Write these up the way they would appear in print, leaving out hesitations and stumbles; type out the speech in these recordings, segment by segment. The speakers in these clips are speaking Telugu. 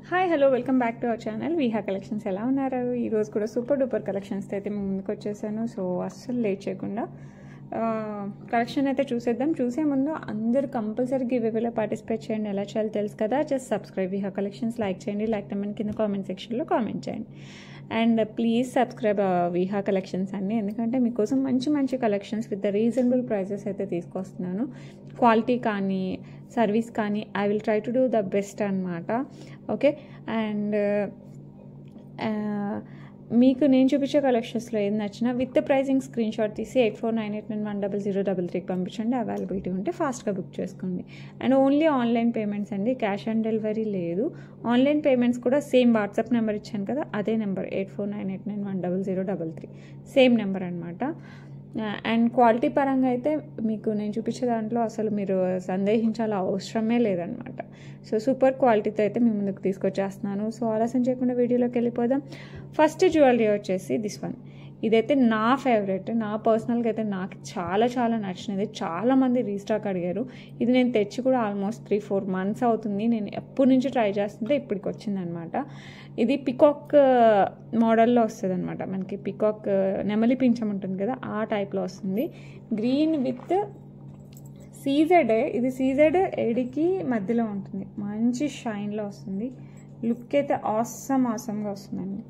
Hi hello welcome back to our channel Veeha collections. ఎలా ఉన్నారు? ఈరోజు కూడా సూపర్ డూపర్ కలెక్షన్స్తో అయితే మేము ముందుకు వచ్చేసాను. సో అస్సలు లేట్ చేయకుండా కలెక్షన్ అయితే చూసేద్దాం. చూసే ముందు అందరూ కంపల్సరీ గివ్ అవేలో పార్టిసిపేట్ చేయండి. ఎలా చేయాలో తెలుసు కదా. జస్ట్ సబ్స్క్రైబ్ వీహా కలెక్షన్స్, లైక్ చేయండి. లైక్ నెంబర్ కింద కామెంట్ సెక్షన్లో కామెంట్ చేయండి. అండ్ ప్లీజ్ సబ్స్క్రైబ్ వీహా కలెక్షన్స్ అండి, ఎందుకంటే మీకోసం మంచి మంచి కలెక్షన్స్ విత్ రీజనబుల్ ప్రైజెస్ అయితే తీసుకొస్తున్నాను. క్వాలిటీ కానీ సర్వీస్ కానీ I will try to do the best అనమాట. ఓకే, అండ్ మీకు నేను చూపించే కలెక్షన్స్లో ఏది నచ్చినా విత్ ప్రైజింగ్ స్క్రీన్ షాట్ తీసి 8498910033 పంపించండి. అవైలబిలిటీ ఉంటే ఫాస్ట్గా బుక్ చేసుకోండి. అండ్ ఓన్లీ ఆన్లైన్ పేమెంట్స్ అండి, క్యాష్ ఆన్ డెలివరీ లేదు. ఆన్లైన్ పేమెంట్స్ కూడా సేమ్ వాట్సాప్ నెంబర్ ఇచ్చాను కదా, అదే నెంబర్ 8498910033 సేమ్ నెంబర్ అనమాట. అండ్ క్వాలిటీ పరంగా అయితే మీకు నేను చూపించే దాంట్లో అసలు మీరు సందేహించాల అవసరమే లేదనమాట. సో సూపర్ క్వాలిటీతో అయితే మీ ముందుకు తీసుకొచ్చేస్తున్నాను. సో ఆలస్యం చేయకుండా వీడియోలోకి వెళ్ళిపోదాం. ఫస్ట్ జ్యువెలరీ వచ్చేసి దిస్ వన్. ఇదైతే నా ఫేవరెట్, నా పర్సనల్గా అయితే నాకు చాలా చాలా నచ్చినది. చాలామంది రీస్టాక్ అడిగారు. ఇది నేను తెచ్చి కూడా ఆల్మోస్ట్ 3-4 months అవుతుంది. నేను ఎప్పటి నుంచి ట్రై చేస్తుంటే ఇప్పటికి వచ్చిందనమాట. ఇది పికాక్ మోడల్లో వస్తుంది అనమాట. మనకి పికాక్ నెమలి పింఛం ఉంటుంది కదా, ఆ టైప్లో వస్తుంది. Green with CZ. ఇది సీజెడ్ ఎడికి మధ్యలో ఉంటుంది. మంచి షైన్లో వస్తుంది. లుక్ అయితే ఆసమ్గా వస్తుందండి.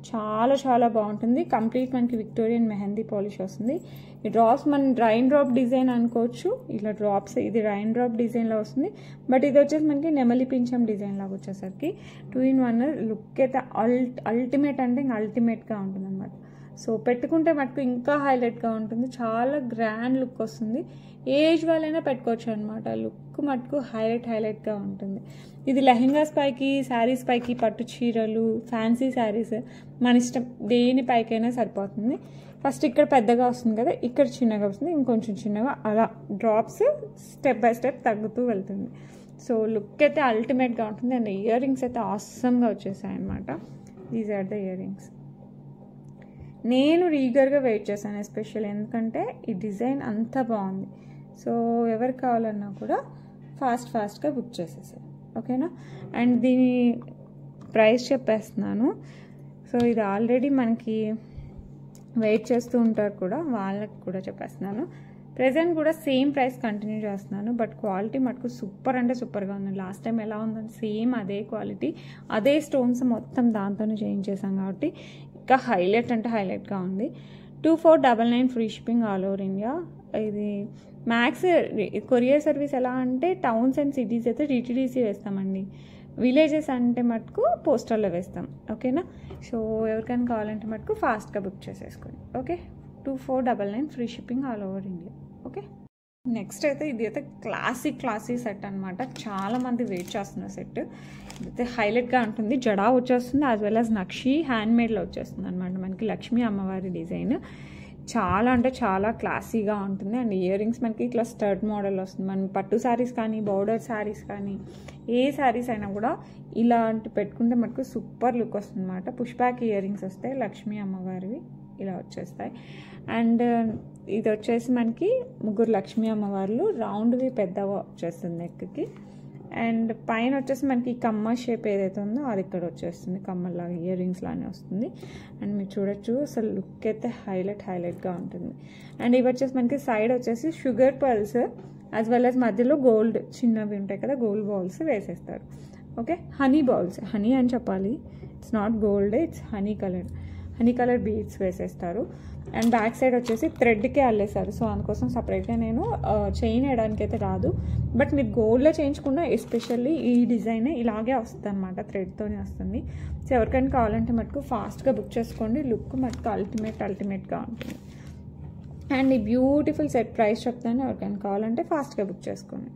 చాలా చాలా బాగుంటుంది. కంప్లీట్ మనకి విక్టోరియన్ మెహందీ పాలిష్ వస్తుంది. ఈ డ్రాప్స్ మన రైన్ డ్రాప్ డిజైన్ అనుకోవచ్చు. ఇలా డ్రాప్స్ ఇది రైన్ డ్రాప్ డిజైన్లో వస్తుంది. బట్ ఇది వచ్చేసి మనకి నెమలి పింఛం డిజైన్ లాగా వచ్చేసరికి 2-in-1 లుక్ అయితే అల్టిమేట్ అంటే ఇంకా అల్టిమేట్గా ఉంటుంది అనమాట. సో పెట్టుకుంటే మటుకు ఇంకా హైలైట్గా ఉంటుంది. చాలా గ్రాండ్ లుక్ వస్తుంది. ఏజ్ వాళ్ళైనా పెట్టుకోవచ్చు అనమాట. లుక్ మటుకు హైలైట్గా ఉంటుంది. ఇది లెహెంగాస్ పైకి, శారీస్ పైకి, పట్టు చీరలు, ఫ్యాన్సీ శారీస్ మన ఇష్టం దేనిపైకైనా సరిపోతుంది. ఫస్ట్ ఇక్కడ పెద్దగా వస్తుంది కదా, ఇక్కడ చిన్నగా వస్తుంది, ఇంకొంచెం చిన్నగా, అలా డ్రాప్స్ స్టెప్ బై స్టెప్ తగ్గుతూ వెళ్తుంది. సో లుక్ అయితే అల్టిమేట్గా ఉంటుంది. అండ్ ఇయర్ రింగ్స్ అయితే ఆసమ్గా వచ్చేసాయి అనమాట. These are the earrings. నేను ఈగర్గా వెయిట్ చేశాను ఎస్పెషల్, ఎందుకంటే ఈ డిజైన్ అంత బాగుంది. సో ఎవరికి కావాలన్నా కూడా ఫాస్ట్గా బుక్ చేసేసాను. ఓకేనా. అండ్ దీని ప్రైస్ చెప్పేస్తున్నాను. సో ఇది ఆల్రెడీ మనకి వెయిట్ చేస్తూ ఉంటారు కూడా, వాళ్ళకి కూడా చెప్పేస్తున్నాను. ప్రెజెంట్ కూడా సేమ్ ప్రైస్ కంటిన్యూ చేస్తున్నాను. బట్ క్వాలిటీ మటుకు సూపర్ అంటే సూపర్గా ఉంది. లాస్ట్ టైం ఎలా ఉందంటే సేమ్ అదే క్వాలిటీ, అదే స్టోన్స్ మొత్తం దాంతోనే చేయించేసాం కాబట్టి ఇంకా హైలైట్ అంటే హైలైట్గా ఉంది. 2499 free shipping all over India. ఇది మ్యాక్స్ కొరియర్ సర్వీస్. ఎలా అంటే టౌన్స్ అండ్ సిటీస్ అయితే DTDC వేస్తామండి. విలేజెస్ అంటే మటుకు పోస్టల్లో వేస్తాం. ఓకేనా. సో ఎవరికైనా కావాలంటే మటుకు ఫాస్ట్గా బుక్ చేసేసుకోండి. Okay. 2499 free shipping all over India. Okay. Next అయితే ఇది అయితే క్లాసీ సెట్ అనమాట. చాలామంది వెయిట్ చేస్తున్న సెట్. ఇదైతే హైలైట్గా ఉంటుంది. జడా వచ్చేస్తుంది, యాజ్ వెల్ యాజ్ నక్షి హ్యాండ్మేడ్లో వచ్చేస్తుంది అనమాట. మనకి లక్ష్మీ అమ్మవారి డిజైన్ చాలా అంటే చాలా క్లాసీగా ఉంటుంది. అండ్ ఇయర్ రింగ్స్ మనకి ఇట్లా స్టడ్ మోడల్ వస్తుంది. మనం పట్టు శారీస్ కానీ, బోర్డర్ శారీస్ కానీ, ఏ శారీస్ అయినా కూడా ఇలాంటి పెట్టుకుంటే మనకు సూపర్ లుక్ వస్తుంది అనమాట. పుష్పాక్ ఇయర్ రింగ్స్ వస్తాయి, లక్ష్మీ అమ్మవారివి ఇలా వచ్చేస్తాయి. అండ్ ఇది వచ్చేసి మనకి 3 లక్ష్మీ అమ్మవార్లు, రౌండ్వి పెద్దగా వచ్చేస్తుంది నెక్కి. అండ్ పైన వచ్చేసి మనకి కమ్మ షేప్ ఏదైతే ఉందో అది ఇక్కడ వచ్చేస్తుంది, కమ్మలాగా ఇయర్ రింగ్స్ లానే వస్తుంది. అండ్ మీరు చూడొచ్చు, అసలు లుక్ అయితే హైలైట్గా ఉంటుంది. అండ్ ఇవి వచ్చేసి మనకి సైడ్ వచ్చేసి sugar pearls, as well as మధ్యలో గోల్డ్ చిన్నవి ఉంటాయి కదా, గోల్డ్ బాల్స్ వేసేస్తారు. ఓకే. హనీ బాల్స్, హనీ అని చెప్పాలి, it's not gold, it's honey colour beads వేసేస్తారు. అండ్ బ్యాక్ సైడ్ వచ్చేసి థ్రెడ్కే అల్లేసారు. సో అందుకోసం సపరేట్గా నేను చైన్ వేయడానికి అయితే రాదు. బట్ మీరు గోల్డ్లో చేయించుకున్న ఎస్పెషల్లీ ఈ డిజైన్ ఇలాగే వస్తుంది అనమాట, థ్రెడ్తోనే వస్తుంది. సో ఎవరికైనా కావాలంటే మటుకు ఫాస్ట్గా బుక్ చేసుకోండి. లుక్ మటుకు అల్టిమేట్గా ఉంటుంది. అండ్ ఈ బ్యూటిఫుల్ సెట్ ప్రైస్ చెప్తాను, ఎవరికైనా కావాలంటే ఫాస్ట్గా బుక్ చేసుకోండి.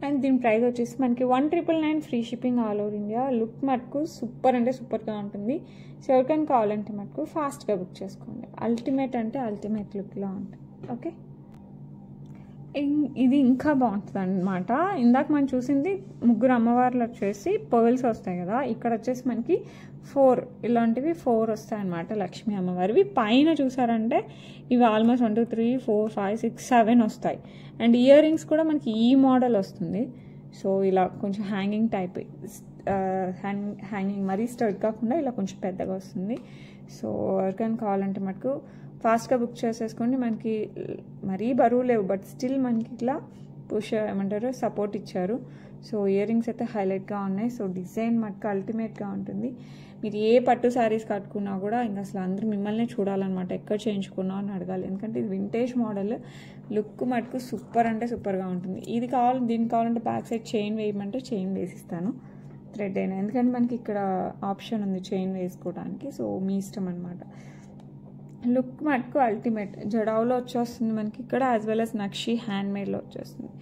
అండ్ దీని ప్రైస్ వచ్చేసి మనకి 1999 free shipping all over India. Look మటుకు సూపర్ అంటే సూపర్గా ఉంటుంది. సో ఎవరికైనా కావాలంటే మటుకు ఫాస్ట్గా బుక్ చేసుకోండి. అల్టిమేట్ అంటే అల్టిమేట్ లుక్లా ఉంటుంది. ఓకే. ఇది ఇంకా బాగుంటుంది అనమాట. ఇందాక మనం చూసింది 3 అమ్మవార్లు వచ్చేసి పర్ల్స్ వస్తాయి కదా, ఇక్కడ వచ్చేసి మనకి 4 ఇలాంటివి 4 వస్తాయి అనమాట లక్ష్మీ అమ్మవారివి. పైన చూసారంటే ఇవి ఆల్మోస్ట్ 1 2 3 4 5 6 7 వస్తాయి. అండ్ ఇయర్ రింగ్స్ కూడా మనకి ఈ మోడల్ వస్తుంది. సో ఇలా కొంచెం హ్యాంగింగ్ టైప్, హ్యాంగింగ్ మరీ స్టర్ట్ కాకుండా ఇలా కొంచెం పెద్దగా వస్తుంది. సో ఎవరికైనా కావాలంటే మటుకు ఫాస్ట్గా బుక్ చేసేసుకోండి. మనకి మరీ బరువు లేవు, బట్ స్టిల్ మనకి ఇట్లా ఏమంటారు సపోర్ట్ ఇచ్చారు. సో ఇయర్ రింగ్స్ అయితే హైలైట్గా ఉన్నాయి. సో డిజైన్ మటుకు అల్టిమేట్గా ఉంటుంది. మీరు ఏ పట్టు శారీస్ కట్టుకున్నా కూడా ఇంకా అసలు అందరూ మిమ్మల్ని చూడాలన్నమాట, ఎక్కడ చేయించుకున్నావు అని అడగాలి. ఎందుకంటే ఇది వింటేజ్ మోడల్, లుక్ మటుకు సూపర్ అంటే సూపర్గా ఉంటుంది. దీనికి కావాలంటే బ్యాక్ సైడ్ చైన్ వేయమంటే చైన్ వేసిస్తాను, థ్రెడ్ అయినా, ఎందుకంటే మనకి ఇక్కడ ఆప్షన్ ఉంది చైన్ వేసుకోవడానికి. సో మీ ఇష్టం అనమాట. లుక్ మటుకు అల్టిమేట్. జడావులో వచ్చేస్తుంది మనకి ఇక్కడ, యాజ్ వెల్ as నక్షి హ్యాండ్మేడ్లో వచ్చేస్తుంది.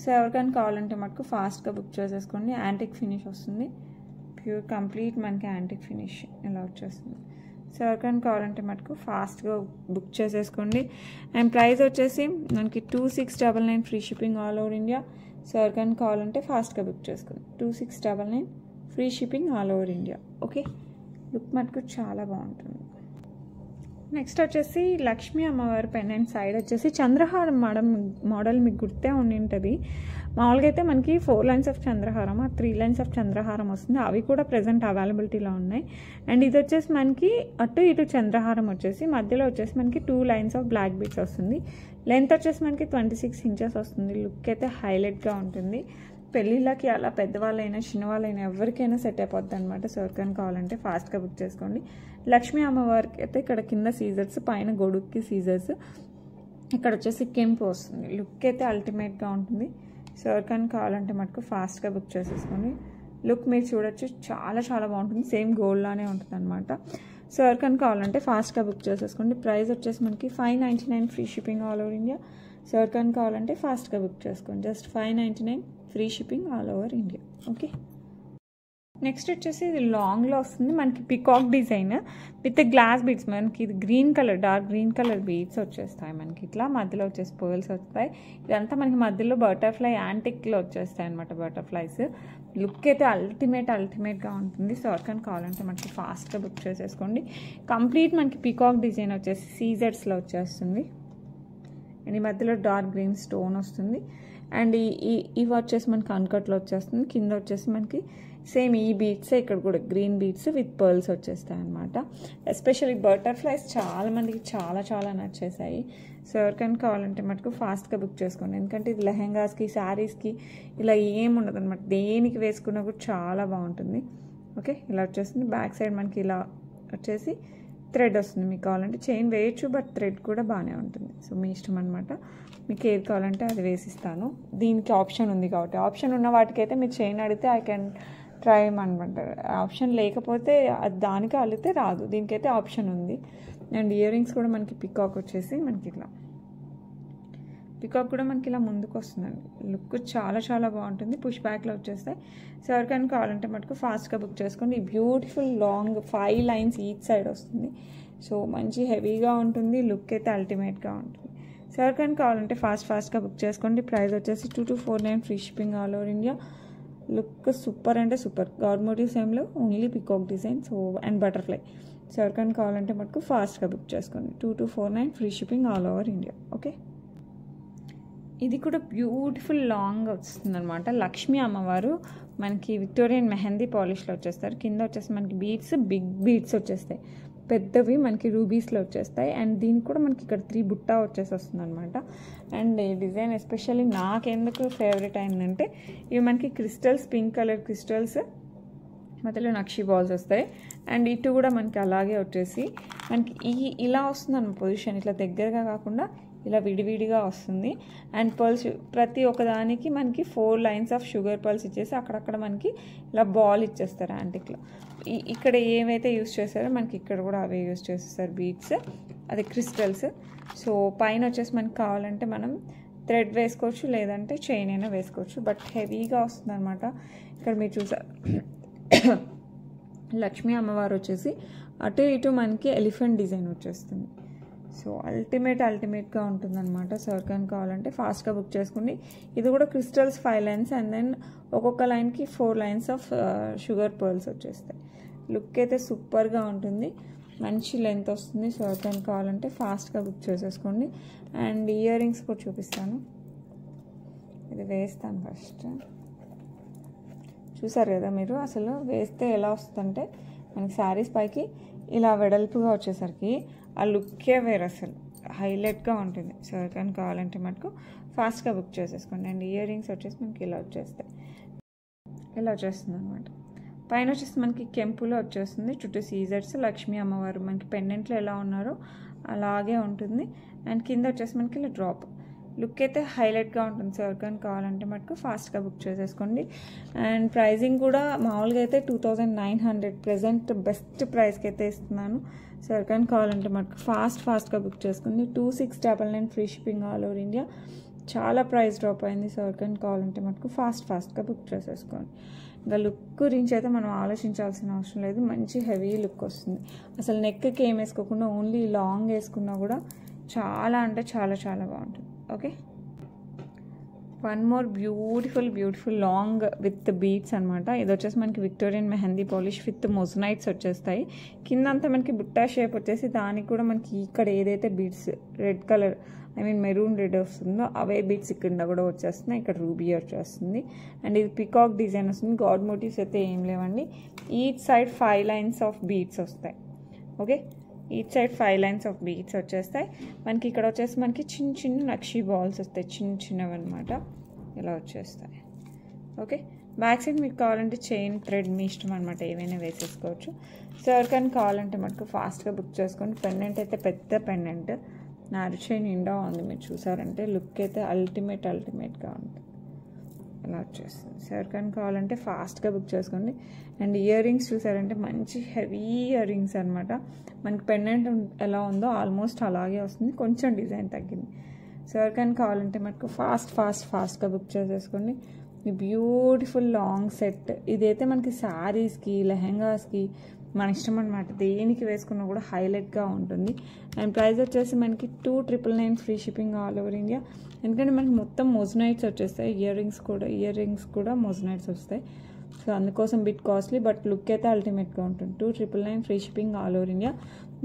సో ఎవరికైనా కావాలంటే మటుకు ఫాస్ట్గా బుక్ చేసేసుకోండి. యాంటిక్ ఫినిష్ వస్తుంది, ప్యూర్ కంప్లీట్ మనకి యాంటిక్ ఫినిష్ ఇలా వచ్చేస్తుంది. సో ఎవరికైనా కావాలంటే మటుకు ఫాస్ట్గా బుక్ చేసేసుకోండి. అండ్ ప్రైస్ వచ్చేసి మనకి 2699 free shipping all over India. So ఎవరికైనా కావాలంటే ఫాస్ట్గా బుక్ చేసుకోండి. 2699 free shipping all over India. Okay, look మటుకు చాలా బాగుంటుంది. నెక్స్ట్ వచ్చేసి లక్ష్మీ అమ్మవారి పెండెంట్ సైడ్ వచ్చేసి చంద్రహారం మోడల్ మీకు గుర్తే ఉండి ఉంటుంది. మామూలుగా అయితే మనకి 4 లైన్స్ ఆఫ్ చంద్రహారం, 3 లైన్స్ ఆఫ్ చంద్రహారం వస్తుంది. అవి కూడా ప్రజెంట్ అవైలబిలిటీలో ఉన్నాయి. అండ్ ఇది వచ్చేసి మనకి అటు ఇటు చంద్రహారం వచ్చేసి మధ్యలో వచ్చేసి మనకి 2 లైన్స్ ఆఫ్ బ్లాక్ బీట్స్ వస్తుంది. లెంత్ వచ్చేసి మనకి 26 ఇంచెస్ వస్తుంది. లుక్ అయితే హైలైట్గా ఉంటుంది. పెళ్ళిళ్ళకి అలా పెద్దవాళ్ళైనా చిన్నవాళ్ళైనా ఎవరికైనా సెట్ అయిపోద్ది అనమాట. సో ఎవరికైనా కావాలంటే ఫాస్ట్గా బుక్ చేసుకోండి. లక్ష్మీ అమ్మవారికి అయితే ఇక్కడ కింద సీజర్స్, పైన గొడుక్కి సీజర్స్, ఇక్కడ వచ్చేసి కెంపు వస్తుంది. లుక్ అయితే అల్టిమేట్గా ఉంటుంది. సో ఎవరికైనా కావాలంటే మటుకు ఫాస్ట్గా బుక్ చేసేసుకోండి. లుక్ మీరు చూడొచ్చు, చాలా చాలా బాగుంటుంది. సేమ్ గోల్డ్లానే ఉంటుంది అనమాట. సో ఎవరికైనా కావాలంటే ఫాస్ట్గా బుక్ చేసేసుకోండి. ప్రైస్ వచ్చేసి మనకి 599 free shipping all over India. So ఎవరికైనా కావాలంటే ఫాస్ట్గా బుక్ చేసుకోండి. Just 599 free shipping all over India. Okay, next వచ్చేసి ఇది లాంగ్లో వస్తుంది మనకి, peacock design with glass beads. మనకి ఇది green colour, dark green colour beads వచ్చేస్తాయి మనకి. ఇట్లా మధ్యలో వచ్చేసి పర్ల్స్ వస్తాయి. ఇదంతా మనకి మధ్యలో బటర్ఫ్లై యాంటిక్లో వచ్చేస్తాయి అనమాట, బటర్ఫ్లైస్. లుక్ అయితే అల్టిమేట్గా ఉంటుంది. సో ఎవరికైనా కావాలంటే మనకి ఫాస్ట్గా బుక్ చేసేసుకోండి. కంప్లీట్ మనకి పికాక్ డిజైన్ వచ్చేసి సీజర్స్లో వచ్చేస్తుంది. అండ్ ఈ మధ్యలో డార్క్ గ్రీన్ స్టోన్ వస్తుంది. అండ్ ఇవి వచ్చేసి మనకి అన్కట్లో వచ్చేస్తుంది. కింద వచ్చేసి మనకి సేమ్ ఈ బీడ్స్, ఇక్కడ కూడా గ్రీన్ బీడ్స్ విత్ పర్ల్స్ వచ్చేస్తాయి అనమాట. ఎస్పెషల్లీ బటర్ఫ్లైస్ చాలా మందికి చాలా నచ్చేసాయి. సో ఎవరికైనా కావాలంటే మటుకు ఫాస్ట్గా బుక్ చేసుకోండి. ఎందుకంటే ఇది లెహెంగాస్కి, శారీస్కి ఇలా ఏమి ఉండదు అనమాట. దేనికి వేసుకున్నా కూడా చాలా బాగుంటుంది. ఓకే, ఇలా వచ్చేస్తుంది. బ్యాక్ సైడ్ మనకి ఇలా వచ్చేసి థ్రెడ్ వస్తుంది. మీకు కావాలంటే చైన్ వేయచ్చు, బట్ థ్రెడ్ కూడా బాగానే ఉంటుంది. సో మీ ఇష్టం అనమాట, మీకు ఏది కావాలంటే అది వేసిస్తాను. దీనికి ఆప్షన్ ఉంది కాబట్టి, ఆప్షన్ ఉన్న వాటికైతే మీరు చైన్ అడిగితే ఐ కెన్ ట్రై అనమంటారు. ఆప్షన్ లేకపోతే అది దానికి అడిగితే రాదు. దీనికైతే ఆప్షన్ ఉంది. అండ్ ఇయర్ రింగ్స్ కూడా మనకి పికాక్ వచ్చేసి మనకి ఇట్లా పికాక్ కూడా మనకి ఇలా ముందుకు వస్తుందండి. లుక్ చాలా బాగుంటుంది. పుష్ బ్యాక్లో వచ్చేస్తాయి. సో ఎవరికైనా కావాలంటే మటుకు ఫాస్ట్గా బుక్ చేసుకోండి. Beautiful long 5 lines each side వస్తుంది. సో మంచి హెవీగా ఉంటుంది. లుక్ అయితే అల్టిమేట్గా ఉంటుంది. సో ఎవరికైనా కావాలంటే ఫాస్ట్గా బుక్ చేసుకోండి. ప్రైస్ వచ్చేసి 2249 free shipping all over India. Look super అంటే సూపర్. గాడ్ మోటివ్ సేమ్లో only peacock design. So and butterfly. So ఎవరికైనా కావాలంటే మటుకు ఫాస్ట్గా బుక్ చేసుకోండి. 2249 free shipping all over India. Okay, ఇది కూడా బ్యూటిఫుల్ లాంగ్ వస్తుంది అనమాట. లక్ష్మీ అమ్మవారు మనకి విక్టోరియన్ మెహందీ పాలిష్లో వచ్చేస్తారు. కింద వచ్చేసి మనకి బీడ్స్, బిగ్ బీడ్స్ వచ్చేస్తాయి. పెద్దవి మనకి రూబీస్లో వచ్చేస్తాయి. అండ్ దీనికి కూడా మనకి ఇక్కడ 3 బుట్టా వచ్చేసి వస్తుంది అనమాట. అండ్ ఈ డిజైన్ ఎస్పెషల్లీ నాకెందుకు ఫేవరెట్ అయిందంటే, ఇవి మనకి క్రిస్టల్స్, పింక్ కలర్ క్రిస్టల్స్, మధ్యలో నక్షి బాల్స్ వస్తాయి. అండ్ ఇటు కూడా మనకి అలాగే వచ్చేసి మనకి ఇలా వస్తుంది అన్న పొజిషన్, ఇట్లా దగ్గరగా కాకుండా ఇలా విడివిడిగా వస్తుంది. అండ్ పర్ల్స్ ప్రతి ఒక్కదానికి మనకి 4 లైన్స్ ఆఫ్ షుగర్ పర్ల్స్ ఇచ్చేసి అక్కడక్కడ మనకి ఇలా బాల్ ఇచ్చేస్తారు యాంటిక్లో. ఇక్కడ ఏవైతే యూస్ చేస్తారో మనకి ఇక్కడ కూడా అవే యూస్ చేస్తారు, బీడ్స్, అదే క్రిస్టల్స్. సో పైన వచ్చేసి మనకి కావాలంటే మనం థ్రెడ్ వేసుకోవచ్చు, లేదంటే చైన్ అయినా వేసుకోవచ్చు. బట్ హెవీగా వస్తుంది అనమాట. ఇక్కడ మీరు చూసారు లక్ష్మీ అమ్మవారు వచ్చేసి అటు ఇటు మనకి ఎలిఫెంట్ డిజైన్ వచ్చేస్తుంది. సో అల్టిమేట్గా ఉంటుందన్నమాట. సో ఎవరికైనా కావాలంటే ఫాస్ట్గా బుక్ చేసుకోండి. ఇది కూడా క్రిస్టల్స్ 5 లైన్స్ అండ్ దెన్ ఒక్కొక్క లైన్కి 4 లైన్స్ ఆఫ్ షుగర్ పర్ల్స్ వచ్చేస్తాయి. లుక్ అయితే సూపర్గా ఉంటుంది. మంచి లెంత్ వస్తుంది. సో ఎవరికైనా కావాలంటే ఫాస్ట్గా బుక్ చేసేసుకోండి. అండ్ ఇయర్ రింగ్స్ కూడా చూపిస్తాను. ఇది వేస్తాను ఫస్ట్. చూసారు కదా మీరు, అసలు వేస్తే ఎలా వస్తుందంటే మనకి శారీస్ పైకి ఇలా వెడల్పుగా వచ్చేసరికి ఆ లుక్కే వేరు, అసలు హైలైట్గా ఉంటుంది. సో కానీ కావాలంటే మటుకు ఫాస్ట్గా బుక్ చేసేసుకోండి. అండ్ ఇయర్ రింగ్స్ వచ్చేసి మనకి ఇలా వచ్చేస్తాయి, ఇలా వచ్చేస్తుంది అనమాట. పైన వచ్చేసి మనకి కెంపులో వచ్చేస్తుంది, చుట్టూ సీజర్స్, లక్ష్మీ అమ్మవారు మనకి పెండెంట్లో ఎలా ఉన్నారో అలాగే ఉంటుంది. అండ్ కింద వచ్చేసి మనకి ఇలా డ్రాప్ లుక్ అయితే హైలైట్గా ఉంటుంది. సో ఎవరికైనా కావాలంటే మటుకు ఫాస్ట్గా బుక్ చేసేసుకోండి. అండ్ ప్రైజింగ్ కూడా మామూలుగా అయితే 2900 ప్రజెంట్ బెస్ట్ ప్రైస్కి అయితే ఇస్తున్నాను. సో ఎవరికైనా కావాలంటే మటుకు ఫాస్ట్గా బుక్ చేసుకోండి. 2699 free shipping all over India. చాలా ప్రైస్ డ్రాప్ అయింది. సో ఎవరికైనా కావాలంటే మటుకు ఫాస్ట్గా బుక్ చేసేసుకోండి. ఇంకా లుక్ గురించి అయితే మనం ఆలోచించాల్సిన అవసరం లేదు, మంచి హెవీ లుక్ వస్తుంది. అసలు నెక్కి ఏం వేసుకోకుండా ఓన్లీ లాంగ్ వేసుకున్నా కూడా చాలా అంటే చాలా బాగుంటుంది. Okay, one more beautiful long with beads అనమాట. ఇది వచ్చేసి మనకి విక్టోరియన్ మెహందీ పాలిష్ విత్ మొజనైట్స్ వచ్చేస్తాయి. కింద అంతా మనకి బుట్టా షేప్ వచ్చేసి దానికి కూడా మనకి ఇక్కడ ఏదైతే beads red colour maroon red వస్తుందో అవే బీడ్స్ ఇక్కడ కూడా వచ్చేస్తున్నాయి. ఇక్కడ రూబీ వచ్చేస్తుంది. అండ్ ఇది పికాక్ డిజైన్ వస్తుంది. గాడ్ మోటివ్స్ అయితే ఏం లేవండి. Each side 5 lines of beads వస్తాయి. Okay, each side 5 lines of beads వచ్చేస్తాయి. మనకి ఇక్కడ వచ్చేసి మనకి చిన్న నక్షి బాల్స్ వస్తాయి, చిన్నవి అనమాట, ఇలా వచ్చేస్తాయి. ఓకే, బ్యాక్ సైడ్ మీకు కావాలంటే చైన్ థ్రెడ్ మీ ఇష్టం అనమాట, ఏవైనా వేసేసుకోవచ్చు. సో ఎవరికైనా కావాలంటే మనకు ఫాస్ట్గా బుక్ చేసుకోండి. పెండెంట్ అయితే పెద్ద పెండెంట్, నారు చైన్ నిండా ఉంది. మీరు చూసారంటే లుక్ అయితే అల్టిమేట్గా ఉంటుంది, ఇలా వచ్చేస్తుంది. సో ఎవరికైనా కావాలంటే ఫాస్ట్గా బుక్ చేసుకోండి. అండ్ ఇయర్ రింగ్స్ చూసారంటే మంచి హెవీ ఇయర్ రింగ్స్ అనమాట. మనకి పెండెంట్ ఎలా ఉందో ఆల్మోస్ట్ అలాగే వస్తుంది, కొంచెం డిజైన్ తగ్గింది. సో ఎవరికైనా కావాలంటే మనకు ఫాస్ట్గా బుక్ చేసేసుకోండి. ఈ బ్యూటిఫుల్ లాంగ్ సెట్ ఇదైతే మనకి శారీస్కి, లెహెంగాస్కి మన ఇష్టం అనమాట, దేనికి వేసుకున్నా కూడా హైలైట్గా ఉంటుంది. అండ్ ప్రైస్ వచ్చేసి మనకి 2999 free shipping all over India. ఎందుకంటే మనకి మొత్తం మొజనైట్స్ వచ్చేస్తాయి, ఇయర్ రింగ్స్ కూడా మొజనైట్స్ వస్తాయి. సో అందుకోసం బిట్ కాస్ట్లీ, బట్ లుక్ అయితే అల్టిమేట్గా ఉంటుంది. 2999 free shipping all over India.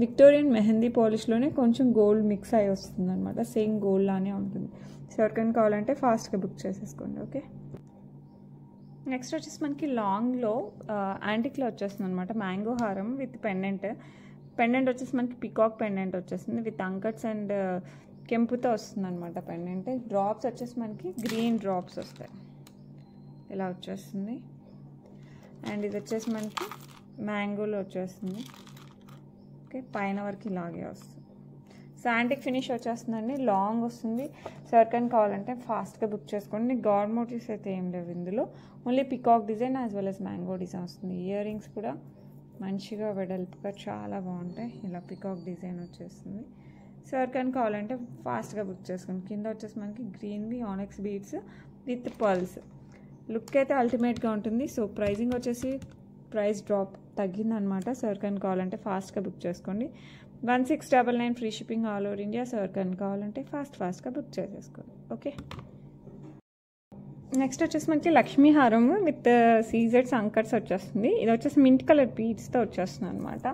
Victorian mehndi పాలిష్లోనే కొంచెం గోల్డ్ మిక్స్ అయి వస్తుంది అనమాట, సేమ్ గోల్డ్ లానే ఉంటుంది. సో ఎవరికైనా కావాలంటే ఫాస్ట్గా బుక్ చేసేసుకోండి. ఓకే, నెక్స్ట్ వచ్చేసి మనకి లాంగ్లో యాంటిక్లో వచ్చేస్తుంది అనమాట, మ్యాంగో హారం విత్ పెండెంట్ వచ్చేసి మనకి పికాక్ పెండెంట్ వచ్చేస్తుంది విత్ అంకట్స్ అండ్ కెంపుతో వస్తుంది అనమాట పెండెంట్. డ్రాప్స్ వచ్చేసి మనకి గ్రీన్ డ్రాప్స్ వస్తాయి, ఇలా వచ్చేస్తుంది. అండ్ ఇది వచ్చేసి మనకి మ్యాంగోలో వచ్చేస్తుంది. ఓకే, పైన వరకు ఇలాగే వస్తుంది. సో యాంటిక్ ఫినిష్ వచ్చేస్తుందండి, లాంగ్ వస్తుంది. సో ఎవరికైనా కావాలంటే ఫాస్ట్గా బుక్ చేసుకోండి. గాడ్ మోటివ్స్ అయితే ఏం లేవు ఇందులో, only peacock design as well as mango design వస్తుంది. ఇయర్ రింగ్స్ కూడా మంచిగా వెడల్పుగా చాలా బాగుంటాయి, ఇలా పికాక్ డిజైన్ వచ్చేస్తుంది. సో ఎవరికైనా కావాలంటే ఫాస్ట్గా బుక్ చేసుకోండి. కింద వచ్చేసి మనకి గ్రీన్వి onyx beads with pearls, look అయితే అల్టిమేట్గా ఉంటుంది. సో ప్రైజింగ్ వచ్చేసి ప్రైస్ డ్రాప్ తగ్గిందనమాట. సో ఎవరికైనా కావాలంటే ఫాస్ట్గా బుక్ చేసుకోండి. 1699 free shipping all over India. So ఎవరికైనా కావాలంటే ఫాస్ట్గా బుక్ చేసేసుకోండి. ఓకే, నెక్స్ట్ వచ్చేసి మనకి లక్ష్మీ హారం విత్ సీజెడ్స్ అంకర్స్ వచ్చేస్తుంది. ఇది వచ్చేసి మింట్ కలర్ బీడ్స్తో వచ్చేస్తుంది అనమాట.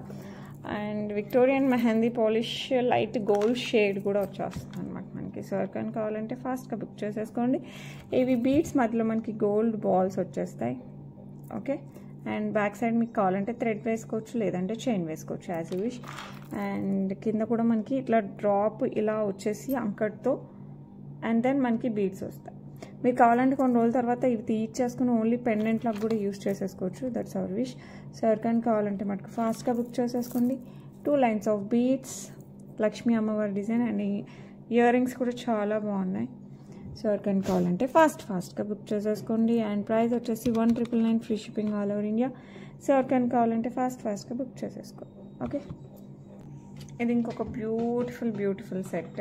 And Victorian mehndi polish light gold shade కూడా వచ్చేస్తుంది అనమాట మనకి. సో ఎవరికైనా కావాలంటే ఫాస్ట్గా బుక్ చేసేసుకోండి. ఇవి బీడ్స్ మధ్యలో మనకి గోల్డ్ బాల్స్ వచ్చేస్తాయి. ఓకే, అండ్ బ్యాక్ సైడ్ మీకు కావాలంటే థ్రెడ్ వేసుకోవచ్చు, లేదంటే చైన్ వేసుకోవచ్చు యాజ్ యూ విష్. అండ్ కింద కూడా మనకి ఇట్లా డ్రాప్ ఇలా వచ్చేసి అంకట్తో అండ్ దెన్ మనకి బీడ్స్ వస్తాయి. మీకు కావాలంటే కొన్ని రోజుల తర్వాత ఇవి తీర్చేసుకుని ఓన్లీ పెండెంట్లకు కూడా యూస్ చేసేసుకోవచ్చు, దట్స్ అవర్ విష్. సో ఎవరికైనా కావాలంటే మనకు ఫాస్ట్గా బుక్ చేసేసుకోండి. 2 లైన్స్ ఆఫ్ బీడ్స్, లక్ష్మీ అమ్మవారి డిజైన్ అండ్ ఇయర్ రింగ్స్ కూడా చాలా బాగున్నాయి. సో ఎవరికైనా కావాలంటే ఫాస్ట్గా బుక్ చేసేసుకోండి. అండ్ ప్రైస్ వచ్చేసి 1999 free shipping all over India. So ఎవరికైనా కావాలంటే ఫాస్ట్గా బుక్ చేసేసుకోండి. ఓకే, ఇది ఇంకొక బ్యూటిఫుల్ సెట్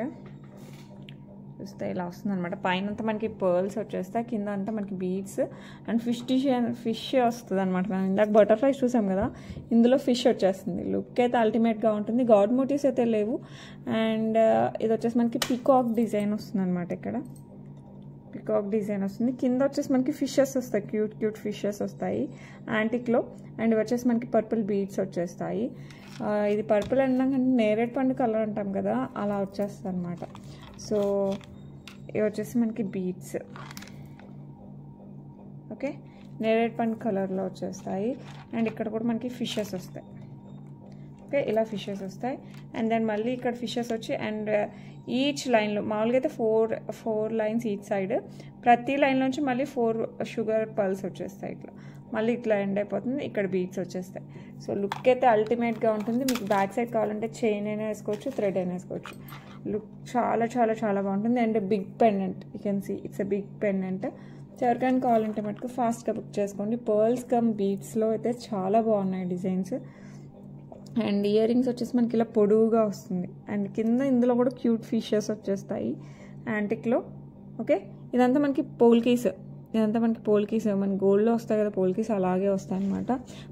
చూస్తే ఇలా వస్తుంది అనమాట. పైన అంతా మనకి పర్ల్స్ వచ్చేస్తాయి, కింద అంతా మనకి బీడ్స్ అండ్ ఫిష్ వస్తుంది అనమాట. మనం ఇందాక బటర్ఫ్లైస్ చూసాం కదా, ఇందులో ఫిష్ వచ్చేస్తుంది. లుక్ అయితే అల్టిమేట్గా ఉంటుంది. గాడ్ మోటివ్స్ అయితే లేవు. అండ్ ఇది వచ్చేసి మనకి పికాక్ డిజైన్ వస్తుంది అనమాట. ఇక్కడ పికాక్ డిజైన్ వస్తుంది. కింద వచ్చేసి మనకి ఫిషెస్ వస్తాయి, క్యూట్ ఫిషెస్ వస్తాయి యాంటిక్లో. అండ్ ఇవి వచ్చేసి మనకి పర్పుల్ బీడ్స్ వచ్చేస్తాయి. ఇది పర్పుల్ అన్నాం కానీ నేరేడు పండు కలర్ అంటాం కదా, అలా వచ్చేస్తుంది అనమాట. సో ఇవి వచ్చేసి మనకి బీడ్స్. ఓకే, నేరేడ్ పండు కలర్లో వచ్చేస్తాయి. అండ్ ఇక్కడ కూడా మనకి ఫిషెస్ వస్తాయి. ఓకే, ఇలా ఫిషెస్ వస్తాయి. అండ్ దెన్ మళ్ళీ ఇక్కడ ఫిషెస్ వచ్చి అండ్ ఈచ్ లైన్లో మామూలుగా అయితే ఫోర్ లైన్స్ ఈచ్ సైడ్, ప్రతి లైన్లోంచి మళ్ళీ 4 షుగర్ పర్ల్స్ వచ్చేస్తాయి. ఇట్లా మళ్ళీ ఇట్లా ఎండ్ అయిపోతుంది. ఇక్కడ బీడ్స్ వచ్చేస్తాయి. సో లుక్ అయితే అల్టిమేట్గా ఉంటుంది. మీకు బ్యాక్ సైడ్ కావాలంటే చైన్ అయినా వేసుకోవచ్చు, థ్రెడ్ అయినా వేసుకోవచ్చు. లుక్ చాలా చాలా చాలా బాగుంటుంది. And big pendant, you can see it's a big pendant. ఎవరికైనా కావాలంటే మటుకు ఫాస్ట్గా బుక్ చేసుకోండి. పర్ల్స్ కమ్ బీడ్స్లో అయితే చాలా బాగున్నాయి డిజైన్స్. అండ్ ఇయర్ రింగ్స్ వచ్చేసి మనకి ఇలా పొడువుగా వస్తుంది. అండ్ కింద ఇందులో కూడా క్యూట్ ఫిషెస్ వచ్చేస్తాయి యాంటిక్లో. ఓకే, ఇదంతా మనకి పోల్కీస్, మన గోల్డ్లో వస్తాయి కదా పోల్కీస్, అలాగే వస్తాయి అనమాట.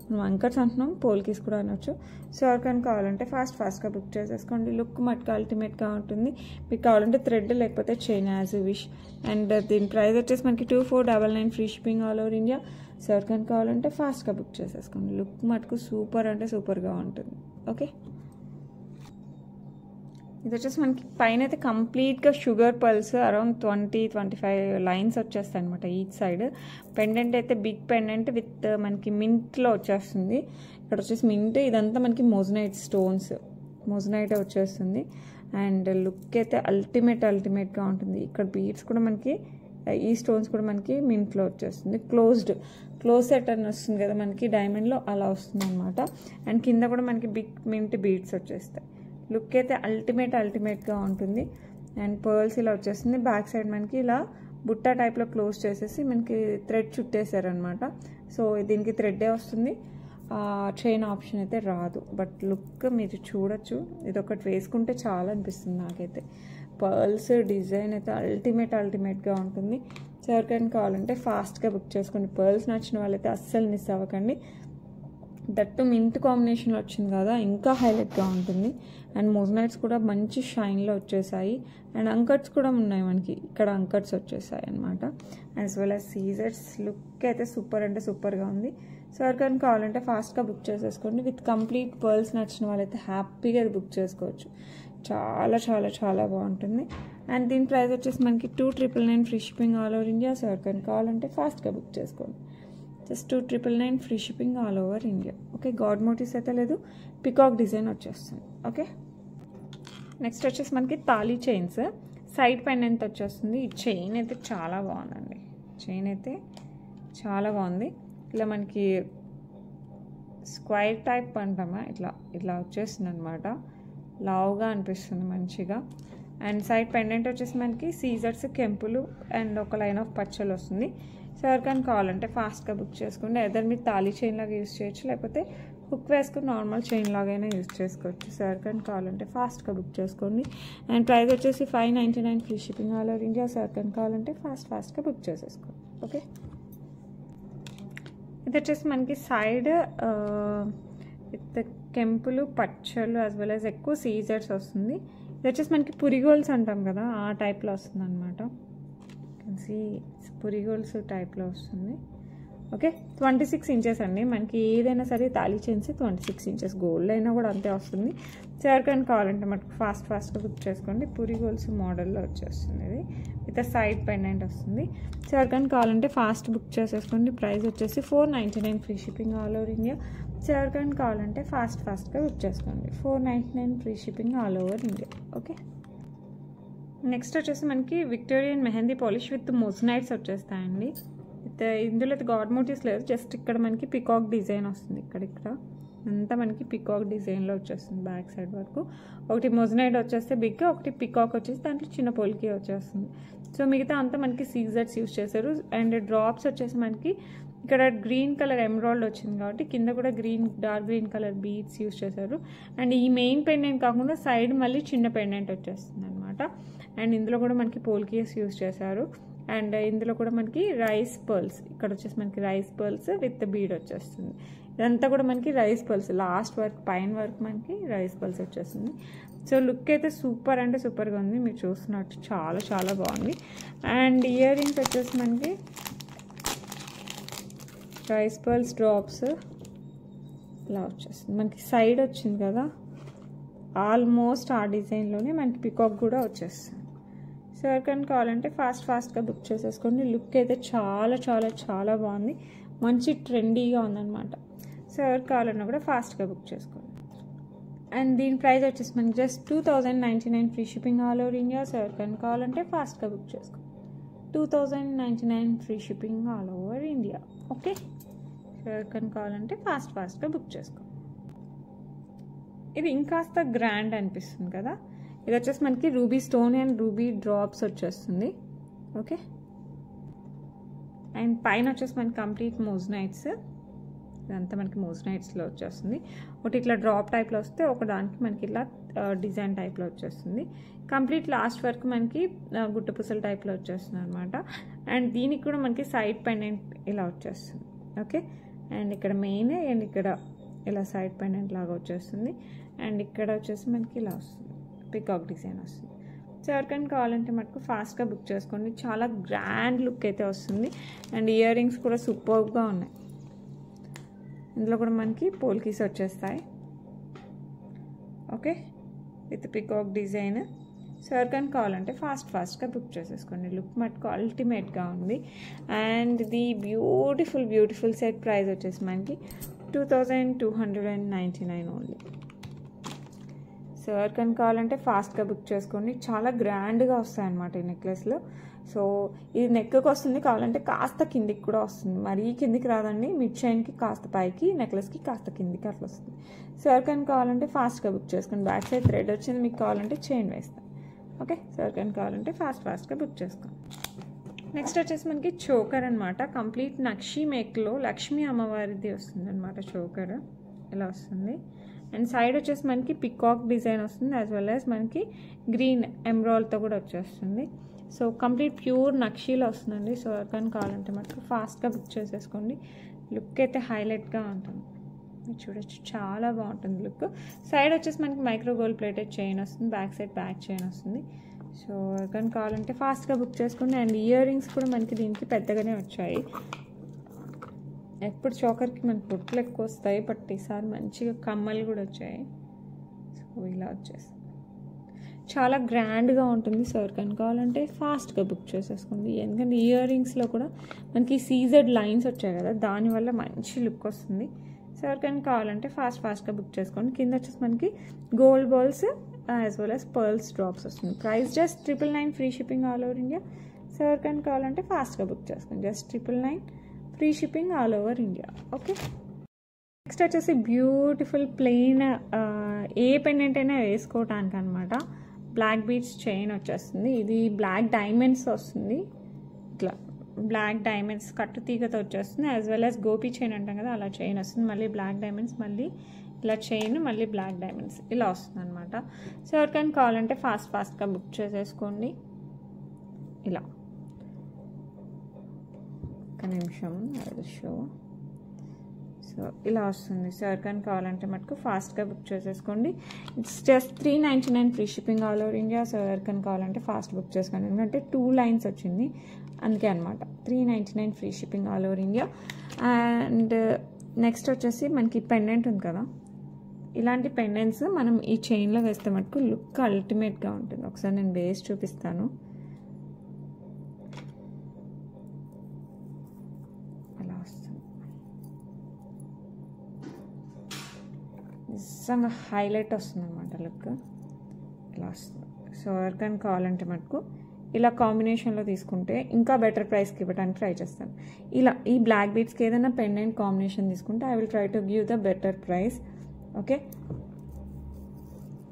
మనం అంకర్స్ అంటున్నాం, పోల్కీస్ కూడా అనొచ్చు. సో ఎవరికైనా కావాలంటే ఫాస్ట్గా బుక్ చేసేసుకోండి. లుక్ మటుకు అల్టిమేట్గా ఉంటుంది. మీకు కావాలంటే థ్రెడ్ లేకపోతే chain as you wish. And దీని ప్రైస్ వచ్చేసి మనకి 2499 free shipping all over India. So ఎవరికైనా కావాలంటే ఫాస్ట్గా బుక్ చేసేసుకోండి. లుక్ మటుకు సూపర్ అంటే సూపర్గా ఉంటుంది. ఓకే, ఇది వచ్చేసి మనకి పైన అయితే కంప్లీట్గా షుగర్ పర్ల్స్ అరౌండ్ 20-25 లైన్స్ వచ్చేస్తాయి అనమాట ఈచ్ సైడ్. పెండెంట్ అయితే బిగ్ పెండెంట్ విత్ మనకి మింట్లో వచ్చేస్తుంది. ఇక్కడ వచ్చేసి మింట్, ఇదంతా మనకి మోజనైట్ వచ్చేస్తుంది. అండ్ లుక్ అయితే అల్టిమేట్గా ఉంటుంది. ఇక్కడ బీడ్స్ కూడా మనకి, ఈ స్టోన్స్ కూడా మనకి మింట్లో వచ్చేస్తుంది. క్లోజ్ సెట్ అని వస్తుంది కదా మనకి డైమండ్లో, అలా వస్తుంది అనమాట. అండ్ కింద కూడా మనకి బిగ్ మింట్ బీడ్స్ వచ్చేస్తాయి. లుక్ అయితే అల్టిమేట్గా ఉంటుంది. అండ్ పర్ల్స్ ఇలా వచ్చేస్తుంది. బ్యాక్ సైడ్ మనకి ఇలా బుట్ట టైప్లో క్లోజ్ చేసేసి మనకి థ్రెడ్ చుట్టేసారనమాట. సో దీనికి థ్రెడ్డే వస్తుంది, చైన్ ఆప్షన్ అయితే రాదు. బట్ లుక్ మీరు చూడొచ్చు, ఇది ఒకటి వేసుకుంటే చాలా అనిపిస్తుంది నాకైతే. పర్ల్స్ డిజైన్ అయితే అల్టిమేట్గా ఉంటుంది. సో ఎవరికైనా కావాలంటే ఫాస్ట్గా బుక్ చేసుకోండి. పర్ల్స్ నచ్చిన వాళ్ళైతే అస్సలు మిస్ అవ్వకండి. దట్టు మింట్ కాంబినేషన్లో వచ్చింది కదా, ఇంకా హైలైట్గా ఉంటుంది. అండ్ మోజనైట్స్ కూడా మంచి షైన్లో వచ్చేసాయి. అండ్ అంకట్స్ కూడా ఉన్నాయి మనకి, ఇక్కడ అంకట్స్ వచ్చేసాయి అనమాట. యాజ్ వెల్ యాజ్ సీజర్స్. లుక్ అయితే సూపర్ అంటే సూపర్గా ఉంది. సో ఎవరికైనా కావాలంటే ఫాస్ట్గా బుక్ చేసేసుకోండి. విత్ కంప్లీట్ పర్ల్స్ నచ్చిన వాళ్ళైతే హ్యాపీగా బుక్ చేసుకోవచ్చు. చాలా చాలా చాలా బాగుంటుంది. అండ్ దీని ప్రైస్ వచ్చేసి మనకి 299 free shipping all over India. So ఎవరికైనా కావాలంటే ఫాస్ట్గా బుక్ చేసుకోండి. Just 299 free shipping all over India. Okay, God motifs అయితే లేదు, పికాక్ డిజైన్ వచ్చేస్తుంది. ఓకే, నెక్స్ట్ వచ్చేసి మనకి తాళీ చైన్స్, సైడ్ పెండెంట్ వచ్చేస్తుంది. ఈ చైన్ అయితే చాలా బాగుందండి. చైన్ అయితే చాలా బాగుంది. ఇలా మనకి స్క్వైర్ టైప్ అంటామా, ఇట్లా వచ్చేస్తుంది అనమాట. లావుగా అనిపిస్తుంది మంచిగా. అండ్ సైడ్ పెండెంట్ వచ్చేసి మనకి సీజర్స్, కెంపులు అండ్ ఒక లైన్ ఆఫ్ పచ్చలు వస్తుంది. సో ఎవరికైనా కావాలంటే ఫాస్ట్గా బుక్ చేసుకోండి. ఎదర్ మీరు తాళీ చైన్ లాగా యూజ్ చేయొచ్చు, లేకపోతే హుక్ వేసుకుని నార్మల్ చైన్ లాగైనా యూజ్ చేసుకోవచ్చు. సో ఎవరికైనా కావాలంటే ఫాస్ట్గా బుక్ చేసుకోండి. అండ్ ప్రైస్ వచ్చేసి 599 free shipping all over India. So ఎవరికైనా కావాలంటే ఫాస్ట్గా బుక్ చేసేసుకోండి. ఓకే, ఇది వచ్చేసి మనకి సైడ్ విత్ కెంపులు, పచ్చలు యాజ్ వెల్ యాజ్ ఎక్కువ సీజర్స్ వస్తుంది. ఇది వచ్చేసి మనకి పురిగోల్స్ అంటాం కదా, ఆ టైప్లో వస్తుంది అనమాట. పురిగోల్స్ టైప్లో వస్తుంది. ఓకే, 26 ఇంచెస్ అండి. మనకి ఏదైనా సరే తాళీ చైన్స్ 26 ఇంచెస్, గోల్డ్ అయినా కూడా అంతే వస్తుంది. సో ఎవరికైనా కావాలంటే మనకు ఫాస్ట్గా బుక్ చేసుకోండి. పురిగోల్స్ మోడల్లో వచ్చేస్తుంది. ఇది విత్ సైడ్ పెండెంట్ వస్తుంది. సో ఎవరికైనా కావాలంటే ఫాస్ట్ బుక్ చేసేసుకోండి. ప్రైస్ వచ్చేసి 499 free shipping all over India. So ఎవరికైనా కావాలంటే ఫాస్ట్గా బుక్ చేసుకోండి. 499 free shipping all over India. Okay, next వచ్చేసి మనకి Victorian mehndi polish with moissanites వచ్చేస్తాయండి. ఇందులో అయితే గాడ్ మోటివ్స్ లేదు, జస్ట్ ఇక్కడ మనకి పికాక్ డిజైన్ వస్తుంది. ఇక్కడ అంతా మనకి పికాక్ డిజైన్లో వచ్చేస్తుంది బ్యాక్ సైడ్ వరకు. ఒకటి మోజనైట్ వచ్చేస్తే బిగ్, ఒకటి పికాక్ వచ్చేసి దాంట్లో చిన్న పోల్కి వచ్చేస్తుంది. సో మిగతా అంతా మనకి సీజర్స్ యూజ్ చేశారు. అండ్ డ్రాప్స్ వచ్చేసి మనకి ఇక్కడ గ్రీన్ కలర్ ఎమరాల్డ్ వచ్చింది కాబట్టి కింద కూడా dark green colour beads use చేశారు. అండ్ ఈ మెయిన్ పెండెంట్ కాకుండా సైడ్ మళ్ళీ చిన్న పెండెంట్ వచ్చేస్తుంది అనమాట. అండ్ ఇందులో కూడా మనకి పోల్కీస్ యూజ్ చేశారు. అండ్ ఇందులో కూడా మనకి రైస్ పర్ల్స్, ఇక్కడ వచ్చేసి మనకి రైస్ పర్ల్స్ విత్ బీడ్ వచ్చేస్తుంది. ఇదంతా కూడా మనకి రైస్ పర్ల్స్, లాస్ట్ వర్క్ పైన వర్క్ మనకి రైస్ పర్ల్స్ వచ్చేస్తుంది. సో లుక్ అయితే సూపర్ అంటే సూపర్గా ఉంది. మీరు చూస్తున్నట్టు చాలా చాలా బాగుంది. అండ్ ఇయర్ రింగ్స్ వచ్చేసి మనకి రైస్ పర్ల్స్ డ్రాప్స్ ఇలా వచ్చేస్తుంది. మనకి సైడ్ వచ్చింది కదా, ఆల్మోస్ట్ ఆ డిజైన్లోనే మనకి పికాక్ కూడా వచ్చేస్తుంది. సో ఎవరికైనా కావాలంటే ఫాస్ట్గా బుక్ చేసేసుకోండి. లుక్ అయితే చాలా చాలా చాలా బాగుంది. మంచి ట్రెండీగా ఉందన్నమాట. సో ఎవరు కావాలన్నా కూడా ఫాస్ట్గా బుక్ చేసుకోండి. అండ్ దీని ప్రైస్ వచ్చేసి మనకి just 2099 free shipping all over India. So ఎవరికైనా కావాలంటే ఫాస్ట్గా బుక్ చేసుకోండి. 2099 free shipping all over India. Okay, so ఎవరికైనా కావాలంటే ఫాస్ట్గా బుక్ చేసుకోండి. ఇది ఇంకాస్త గ్రాండ్ అనిపిస్తుంది కదా. ఇది వచ్చేసి మనకి ruby stone and ruby drops వచ్చేస్తుంది. ఓకే, అండ్ పైన వచ్చేసి మనకి కంప్లీట్ మోజనైట్స్, ఇదంతా మనకి మోజనైట్స్లో వచ్చేస్తుంది. ఒకటి ఇట్లా డ్రాప్ టైప్లో వస్తే ఒక దానికి మనకి ఇలా డిజైన్ టైప్లో వచ్చేస్తుంది. కంప్లీట్ లాస్ట్ వరకు మనకి గుట్టు పుసల టైప్లో వచ్చేస్తుంది అనమాట. అండ్ దీనికి కూడా మనకి సైడ్ పెండెంట్ ఇలా వచ్చేస్తుంది. ఓకే, అండ్ ఇక్కడ మెయిన్ అండ్ ఇక్కడ ఇలా సైడ్ పెండెంట్ లాగా వచ్చేస్తుంది. అండ్ ఇక్కడ వచ్చేసి మనకి ఇలా వస్తుంది, పికాక్ డిజైన్ వస్తుంది. సో ఎవరికైనా కావాలంటే మటుకు ఫాస్ట్గా బుక్ చేసుకోండి. చాలా గ్రాండ్ లుక్ అయితే వస్తుంది. అండ్ ఇయర్ రింగ్స్ కూడా సూపర్గా ఉన్నాయి. ఇందులో కూడా మనకి పోల్కీస్ వచ్చేస్తాయి. Okay, with peacock design. So ఎవరికైనా కావాలంటే ఫాస్ట్గా బుక్ చేసేసుకోండి. లుక్ మటుకు అల్టిమేట్గా ఉంది. And the beautiful set price వచ్చేసి మనకి 2299 ఓన్లీ. సో ఎవరికైనా కావాలంటే ఫాస్ట్గా బుక్ చేసుకోండి. చాలా గ్రాండ్గా వస్తాయన్నమాట ఈ నెక్లెస్లు. సో ఇది నెక్కి వస్తుంది, కావాలంటే కాస్త కిందికి కూడా వస్తుంది. మరీ కిందికి రాదండి, మిడ్ చైన్కి కాస్త పైకి, నెక్లెస్కి కాస్త కిందికి అట్లా వస్తుంది. సో ఎవరికైనా కావాలంటే ఫాస్ట్గా బుక్ చేసుకోండి. బ్యాక్ సైడ్ థ్రెడ్ వచ్చింది, మీకు కావాలంటే చైన్ వేస్తాను. ఓకే, సో ఎవరికైనా కావాలంటే ఫాస్ట్గా బుక్ చేసుకోండి. నెక్స్ట్ వచ్చేసి మనకి చోకర్ అనమాట. కంప్లీట్ నక్షి మేక్లో లక్ష్మీ అమ్మవారిది వస్తుంది అనమాట. చోకర్ ఇలా వస్తుంది. అండ్ సైడ్ వచ్చేసి మనకి పికాక్ డిజైన్ వస్తుంది, యాజ్ వెల్ యాజ్ మనకి గ్రీన్ ఎమ్రాల్తో కూడా వచ్చేస్తుంది. సో కంప్లీట్ ప్యూర్ నక్షీలో వస్తుందండి. సో ఎవరికైనా కావాలంటే మనకు ఫాస్ట్గా బుక్ చేసేసుకోండి. లుక్ అయితే హైలైట్గా ఉంటుంది, మీరు చూడొచ్చు, చాలా బాగుంటుంది లుక్. సైడ్ వచ్చేసి మనకి మైక్రో గోల్డ్ ప్లేటెడ్ చైన్ వస్తుంది, బ్యాక్ సైడ్ బ్యాక్ చైన్ వస్తుంది. సో ఎవరికైనా కావాలంటే ఫాస్ట్గా బుక్ చేసుకోండి. అండ్ ఇయర్ రింగ్స్ కూడా మనకి దీనికి పెద్దగానే వచ్చాయి. ఎప్పుడు చోకర్కి మనకి బొట్లు ఎక్కువ వస్తాయి, బట్ ఈసారి మంచిగా కమ్మలు కూడా వచ్చాయి. సో ఇలా వచ్చేసి చాలా గ్రాండ్గా ఉంటుంది. సో ఎవరికైనా కావాలంటే ఫాస్ట్గా బుక్ చేసేసుకోండి. ఎందుకంటే ఇయర్ రింగ్స్లో కూడా మనకి సీజెడ్ లైన్స్ వచ్చాయి కదా, దానివల్ల మంచి లుక్ వస్తుంది. సో ఎవరికైనా కావాలంటే ఫాస్ట్గా బుక్ చేసుకోండి. కింద వచ్చేసి మనకి gold balls as well as pearls drops వస్తుంది. Price just 999 free shipping all over India. So ఎవరికైనా కావాలంటే ఫాస్ట్గా బుక్ చేసుకోండి. Just 999 free shipping all over India. Okay, next వచ్చేసి బ్యూటిఫుల్ ప్లెయిన్ ఏ పెండెంట్ అయినా వేసుకోవటానికి అనమాట. బ్లాక్ బీడ్స్ చైన్ వచ్చేస్తుంది. ఇది బ్లాక్ డైమండ్స్ వస్తుంది, ఇట్లా బ్లాక్ డైమండ్స్ కట్టు తీగతో వచ్చేస్తుంది. As well as Gopi chain అంటాం కదా, అలా చైన్ వస్తుంది. మళ్ళీ బ్లాక్ డైమండ్స్, మళ్ళీ ఇలా చైన్, మళ్ళీ బ్లాక్ డైమండ్స్ ఇలా వస్తుంది అనమాట. సో ఎవరికైనా కావాలంటే ఫాస్ట్గా బుక్ చేసేసుకోండి. ఇలా ఒక నిమిషం షో. సో ఇలా వస్తుంది. సో ఎవరికైనా కావాలంటే మటుకు ఫాస్ట్గా బుక్ చేసేసుకోండి. It's just 399 free shipping all over India. So ఎవరికైనా కావాలంటే ఫాస్ట్ బుక్ చేసుకోండి. ఎందుకంటే 2 లైన్స్ వచ్చింది, అందుకే అనమాట. 399 free shipping all over India. And next వచ్చేసి మనకి పెండెంట్ ఉంది కదా, ఇలాంటి పెండెంట్స్ మనం ఈ చైన్లో వేస్తే మటుకు లుక్ అల్టిమేట్గా ఉంటుంది. ఒకసారి నేను వేసి చూపిస్తాను. అలా వస్తుంది, నిజంగా హైలైట్ వస్తుంది అనమాట లుక్. ఇలా వస్తుంది. సో ఎవరికైనా కావాలంటే మటుకు ఇలా కాంబినేషన్లో తీసుకుంటే ఇంకా బెటర్ ప్రైస్కి ఇవ్వడానికి ట్రై చేస్తాను. ఇలా ఈ బ్లాక్ బీడ్స్కి ఏదైనా పెండెంట్ కాంబినేషన్ తీసుకుంటే I will try to give the better price. Okay,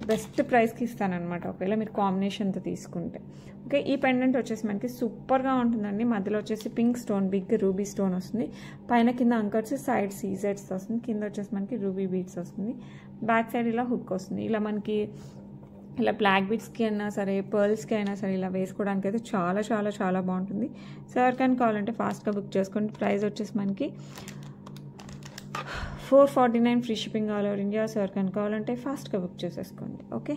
best ప్రైస్కి ఇస్తానమాట ఒకవేళ మీరు కాంబినేషన్తో తీసుకుంటే. ఓకే, ఈ పెండెంట్ వచ్చేసి మనకి సూపర్గా ఉంటుందండి. మధ్యలో వచ్చేసి pink stone, big ruby stone వస్తుంది. పైన కింద అంకర్స్, సైడ్ సీజెడ్స్ వస్తుంది. కింద వచ్చేసి మనకి రూబీ బీడ్స్ వస్తుంది. బ్యాక్ సైడ్ ఇలా హుక్ వస్తుంది. ఇలా మనకి ఇలా బ్లాక్ బీడ్స్కి అయినా సరే, పర్ల్స్కి అయినా సరే ఇలా వేసుకోవడానికి అయితే చాలా చాలా చాలా బాగుంటుంది. సో ఎవరికైనా కావాలంటే ఫాస్ట్గా బుక్ చేసుకోండి. ప్రైస్ వచ్చేసి మనకి 449 free shipping all over India. So ఎవరికైనా కావాలంటే ఫాస్ట్గా బుక్ చేసేసుకోండి. ఓకే,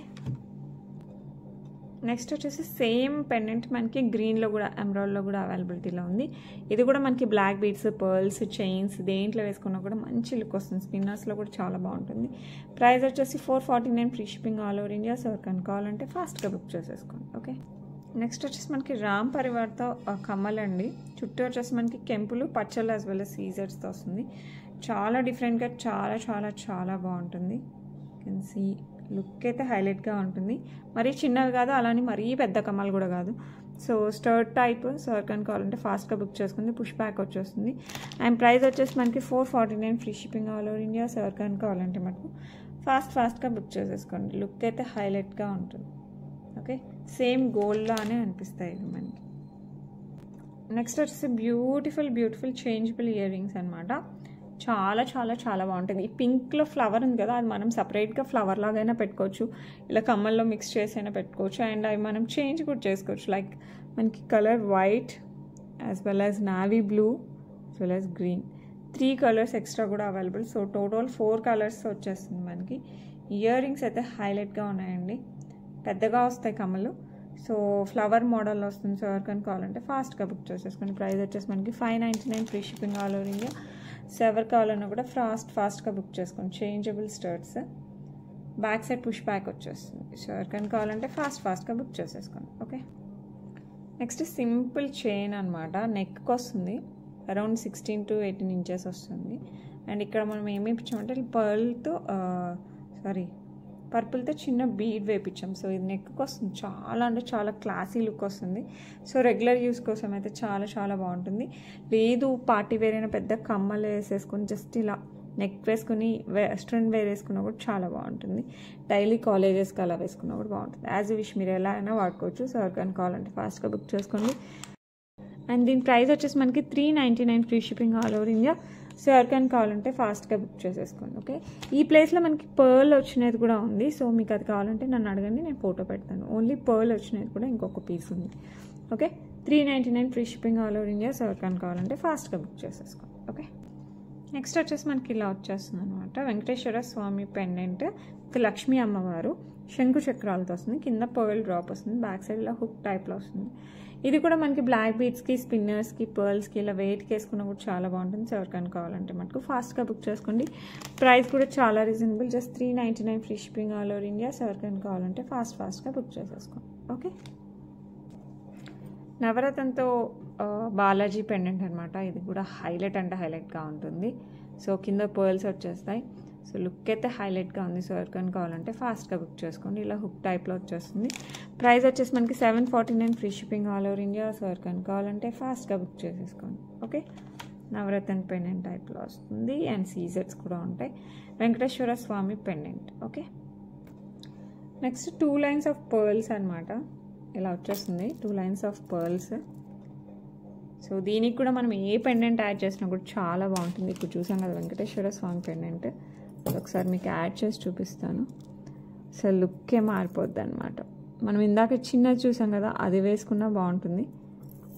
నెక్స్ట్ వచ్చేసి సేమ్ పెండెంట్ మనకి గ్రీన్లో కూడా, ఎమరాల్డ్లో కూడా అవైలబిలిటీలో ఉంది. ఇది కూడా మనకి బ్లాక్ బీడ్స్, పర్ల్స్, చైన్స్ దేంట్లో వేసుకున్నా కూడా మంచి లుక్ వస్తుంది. స్పిన్నర్స్లో కూడా చాలా బాగుంటుంది. ప్రైస్ వచ్చేసి 449 free shipping all over India. So ఎవరికైనా కావాలంటే ఫాస్ట్గా బుక్ చేసేసుకోండి. ఓకే, నెక్స్ట్ వచ్చేసి మనకి రామ్ పరివార్తో కమ్మలండి. చుట్టూ వచ్చేసి మనకి కెంపులు పచ్చలు యాజ్ వెల్ as సీజర్స్తో వస్తుంది. చాలా డిఫరెంట్గా చాలా చాలా చాలా బాగుంటుంది. కెన్ సీ లుక్ అయితే హైలైట్గా ఉంటుంది. మరీ చిన్నవి కాదు, అలానే మరీ పెద్ద కమ్మలు కూడా కాదు. సో స్టర్ట్ టైప్ సర్కన్ కావాలంటే ఫాస్ట్గా బుక్ చేసుకుంది. పుష్ బ్యాక్ వచ్చేస్తుంది. అండ్ ప్రైస్ వచ్చేసి మనకి 449 free shipping all over India. సర్కన్ కావాలంటే మనకు ఫాస్ట్గా బుక్ చేసేసుకోండి. లుక్ అయితే హైలైట్గా ఉంటుంది. ఓకే, సేమ్ గోల్డ్ లానే అనిపిస్తాయి ఇది మనకి. నెక్స్ట్ వచ్చేసి బ్యూటిఫుల్ చేంజబుల్ ఇయర్ రింగ్స్ అనమాట. చాలా చాలా చాలా బాగుంటుంది. ఈ పింక్లో ఫ్లవర్ ఉంది కదా, అది మనం సపరేట్గా ఫ్లవర్ లాగైనా పెట్టుకోవచ్చు, ఇలా కమ్మల్లో మిక్స్ చేసి అయినా పెట్టుకోవచ్చు. అండ్ అవి మనం చేంజ్ కూడా చేసుకోవచ్చు. లైక్ మనకి colour white as well as navy blue as well as green, 3 colours extra కూడా అవైలబుల్. సో టోటల్ 4 కలర్స్ వచ్చేస్తుంది మనకి. ఇయర్ రింగ్స్ అయితే హైలైట్గా ఉన్నాయండి. పెద్దగా వస్తాయి కమ్మలు. సో ఫ్లవర్ మోడల్లో వస్తుంది. సో ఎవరికైనా కావాలంటే ఫాస్ట్గా బుక్ చేసేసుకోండి. ప్రైస్ వచ్చేసి మనకి 599 free shipping all over India. So ఎవరు కావాలన్నా కూడా ఫాస్ట్గా బుక్ చేసుకోండి. Changeable స్టర్ట్స్, back side push back వచ్చేస్తుంది. సో ఎవరికైనా కావాలంటే ఫాస్ట్గా బుక్ చేసేసుకోండి. ఓకే, నెక్స్ట్ సింపుల్ చైన్ అనమాట. నెక్కి వస్తుంది. అరౌండ్ 16 to 18 ఇంచెస్ వస్తుంది. అండ్ ఇక్కడ మనం ఏమి ఇప్పించామంటే పర్పుల్తో చిన్న బీడ్ వేపించాం. సో ఇది నెక్కి వస్తుంది. చాలా అంటే చాలా క్లాసీ లుక్ వస్తుంది. సో రెగ్యులర్ యూస్ కోసం అయితే చాలా చాలా బాగుంటుంది. లేదు పార్టీ వేర్ అయినా పెద్ద కమ్మలు వేసేసుకొని జస్ట్ ఇలా నెక్ వేసుకుని వెస్ట్రన్ వేర్ వేసుకున్నా కూడా చాలా బాగుంటుంది. డైలీ కాలేజెస్కి అలా వేసుకున్నా కూడా బాగుంటుంది. యాజ్ విష్ మీరు ఎలా అయినా వాడుకోవచ్చు. సో ఎవరికైనా కావాలంటే ఫాస్ట్గా బుక్ చేసుకోండి. అండ్ దీని ప్రైస్ వచ్చేసి మనకి 399 free shipping all over India. So ఎవరికైనా కావాలంటే ఫాస్ట్గా బుక్ చేసేసుకోండి. ఓకే, ఈ ప్లేస్లో మనకి పర్ల్ వచ్చినది కూడా ఉంది. సో మీకు అది కావాలంటే నన్ను అడగండి, నేను ఫోటో పెడతాను. ఓన్లీ పర్ల్ వచ్చినది కూడా ఇంకొక పీస్ ఉంది. Okay, 399 free shipping all over India. So ఎవరికైనా కావాలంటే ఫాస్ట్గా బుక్ చేసేసుకోండి. ఓకే, నెక్స్ట్ వచ్చేసి మనకి ఇలా వచ్చేస్తుంది అనమాట. వెంకటేశ్వర స్వామి పెండెంట్, లక్ష్మీ అమ్మవారు శంకు చక్రాలతో వస్తుంది. కింద పర్ల్ డ్రాప్ వస్తుంది. బ్యాక్ సైడ్ ఇలా హుక్ టైప్లో వస్తుంది. ఇది కూడా మనకి బ్లాక్ బీడ్స్కి, స్పిన్నర్స్కి, పర్ల్స్కి ఇలా వెయిట్కి వేసుకున్నా కూడా చాలా బాగుంటుంది. సో ఎవరికైనా కావాలంటే మనకు ఫాస్ట్గా బుక్ చేసుకోండి. ప్రైస్ కూడా చాలా reasonable, just 399 free shipping all over India. So ఎవరికైనా కావాలంటే ఫాస్ట్గా బుక్ చేసేసుకోండి. ఓకే, నవరత్నంతో బాలాజీ పెండెంట్ అనమాట. ఇది కూడా హైలైట్గా ఉంటుంది. సో కింద పర్ల్స్ వచ్చేస్తాయి. సో లుక్ అయితే హైలైట్గా ఉంది. సో ఎవరికైనా కావాలంటే ఫాస్ట్గా బుక్ చేసుకోండి. ఇలా హుక్ టైప్లో వచ్చేస్తుంది. ప్రైస్ వచ్చేసి మనకి 749 free shipping all over India. So ఎవరికైనా కావాలంటే ఫాస్ట్గా బుక్ చేసేసుకోండి. ఓకే, నవరత్న పెండెంట్ టైప్లో వస్తుంది. అండ్ సీజర్స్ కూడా ఉంటాయి. Venkateswara Swami pendant. Okay, next 2 lines of pearls అనమాట. ఇలా వచ్చేస్తుంది 2 లైన్స్ ఆఫ్ పర్ల్స్. సో దీనికి కూడా మనం ఏ పెండెంట్ యాడ్ చేసినా కూడా చాలా బాగుంటుంది. ఇప్పుడు చూసాం కదా వెంకటేశ్వర స్వామి పెండెంట్, ఒకసారి మీకు యాడ్ చేసి చూపిస్తాను. సో లుక్కే మారిపోద్ది అనమాట. మనం ఇందాక చిన్నది చూసాం కదా, అది వేసుకున్నా బాగుంటుంది.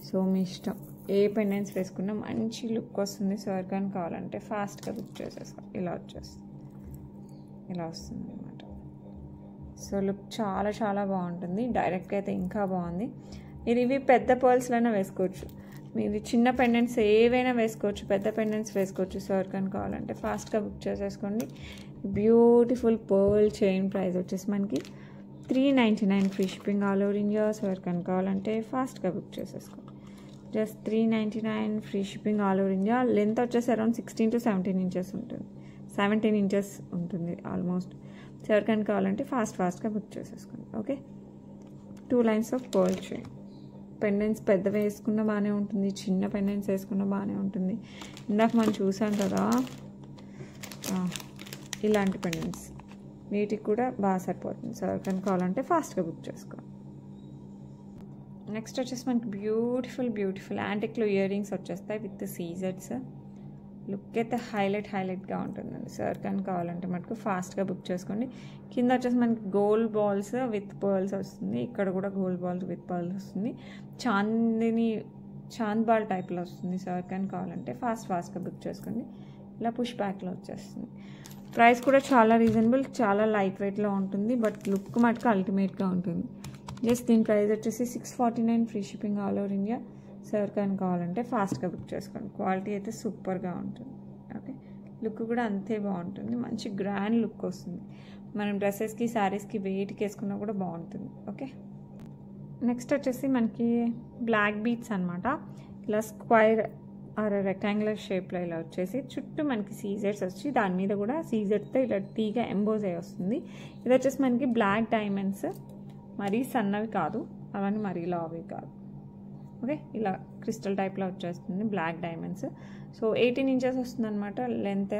సో మీ ఇష్టం, ఏ పెండెంట్స్ వేసుకున్నా మంచి లుక్ వస్తుంది. సో ఎవరికైనా కావాలంటే ఫాస్ట్గా బుక్ చేసేస్తాం. ఇలా వస్తుంది అనమాట. సో లుక్ చాలా చాలా బాగుంటుంది. డైరెక్ట్గా అయితే ఇంకా బాగుంది. మీరు ఇవి పెద్ద పర్ల్స్లైనా వేసుకోవచ్చు. మీరు చిన్న పెండెంట్స్ ఏవైనా వేసుకోవచ్చు, పెద్ద పెండెంట్స్ వేసుకోవచ్చు. సో ఎవరికైనా కావాలంటే ఫాస్ట్గా బుక్ చేసేసుకోండి. బ్యూటిఫుల్ పర్ల్ చైన్ ప్రైస్ వచ్చేసి మనకి 399 free shipping all over India. So ఎవరికైనా కావాలంటే ఫాస్ట్గా బుక్ చేసేసుకోండి. Just 399 free shipping all over India. Length వచ్చేసి అరౌండ్ 16 to 17 ఇంచెస్ ఉంటుంది. 17 ఇంచెస్ ఉంటుంది ఆల్మోస్ట్. సో ఎవరికైనా కావాలంటే ఫాస్ట్గా బుక్ చేసేసుకోండి. Okay, 2 lines of pearl chain. Pendants పెద్దవి వేసుకున్న బాగానే ఉంటుంది, చిన్న పెండెంట్స్ వేసుకున్న బాగానే ఉంటుంది. ఇందాక మనం చూసాం కదా ఇలాంటి పెండెంట్స్, వీటికి కూడా బాగా సరిపోతుంది. సో ఎవరికైనా కావాలంటే ఫాస్ట్గా బుక్ చేసుకోండి. నెక్స్ట్ వచ్చేసి మనకి బ్యూటిఫుల్ యాంటిక్లో ఇయర్ రింగ్స్ వచ్చేస్తాయి విత్ సీజర్స్. లుక్ అయితే హైలైట్గా ఉంటుందండి. సో ఎవరికైనా కావాలంటే మనకు ఫాస్ట్గా బుక్ చేసుకోండి. కింద వచ్చేసి మనకి గోల్డ్ బాల్స్ విత్ పర్ల్స్ వస్తుంది. ఇక్కడ కూడా గోల్డ్ బాల్స్ విత్ పర్ల్స్ వస్తుంది. చాంద్ బాల్ టైప్లో వస్తుంది. సో ఎవరికైనా కావాలంటే ఫాస్ట్గా బుక్ చేసుకోండి. ఇలా పుష్ బ్యాక్లో వచ్చేస్తుంది. ప్రైస్ కూడా చాలా రీజనబుల్, చాలా లైట్ వెయిట్లో ఉంటుంది. బట్ లుక్ మటుకు అల్టిమేట్గా ఉంటుంది. జస్ట్ దీని ప్రైస్ వచ్చేసి 649 free shipping all over India. So ఎవరికైనా కావాలంటే ఫాస్ట్గా బుక్ చేసుకోండి. క్వాలిటీ అయితే సూపర్గా ఉంటుంది. ఓకే, లుక్ కూడా అంతే బాగుంటుంది. మంచి గ్రాండ్ లుక్ వస్తుంది. మనం డ్రెస్సెస్కి, శారీస్కి, వెయిట్కి వేసుకున్నా కూడా బాగుంటుంది. ఓకే, నెక్స్ట్ వచ్చేసి మనకి బ్లాక్ బీట్స్ అనమాట. ఇలా స్క్వైర్ ఆర్ రెక్టాంగులర్ షేప్లో ఇలా వచ్చేసి చుట్టూ మనకి సీజర్స్ వచ్చి దాని మీద కూడా సీజర్తో ఇలా తీగ ఎంబోజ్ అయ్యి వస్తుంది. ఇది వచ్చేసి మనకి బ్లాక్ డైమండ్స్, మరీ సన్నవి కాదు, అవన్నీ మరీ లావి కాదు. ఓకే, ఇలా క్రిస్టల్ టైప్లో వచ్చేస్తుంది బ్లాక్ డైమండ్స్. సో 18 ఇంచెస్ వస్తుంది అనమాట లెంత్.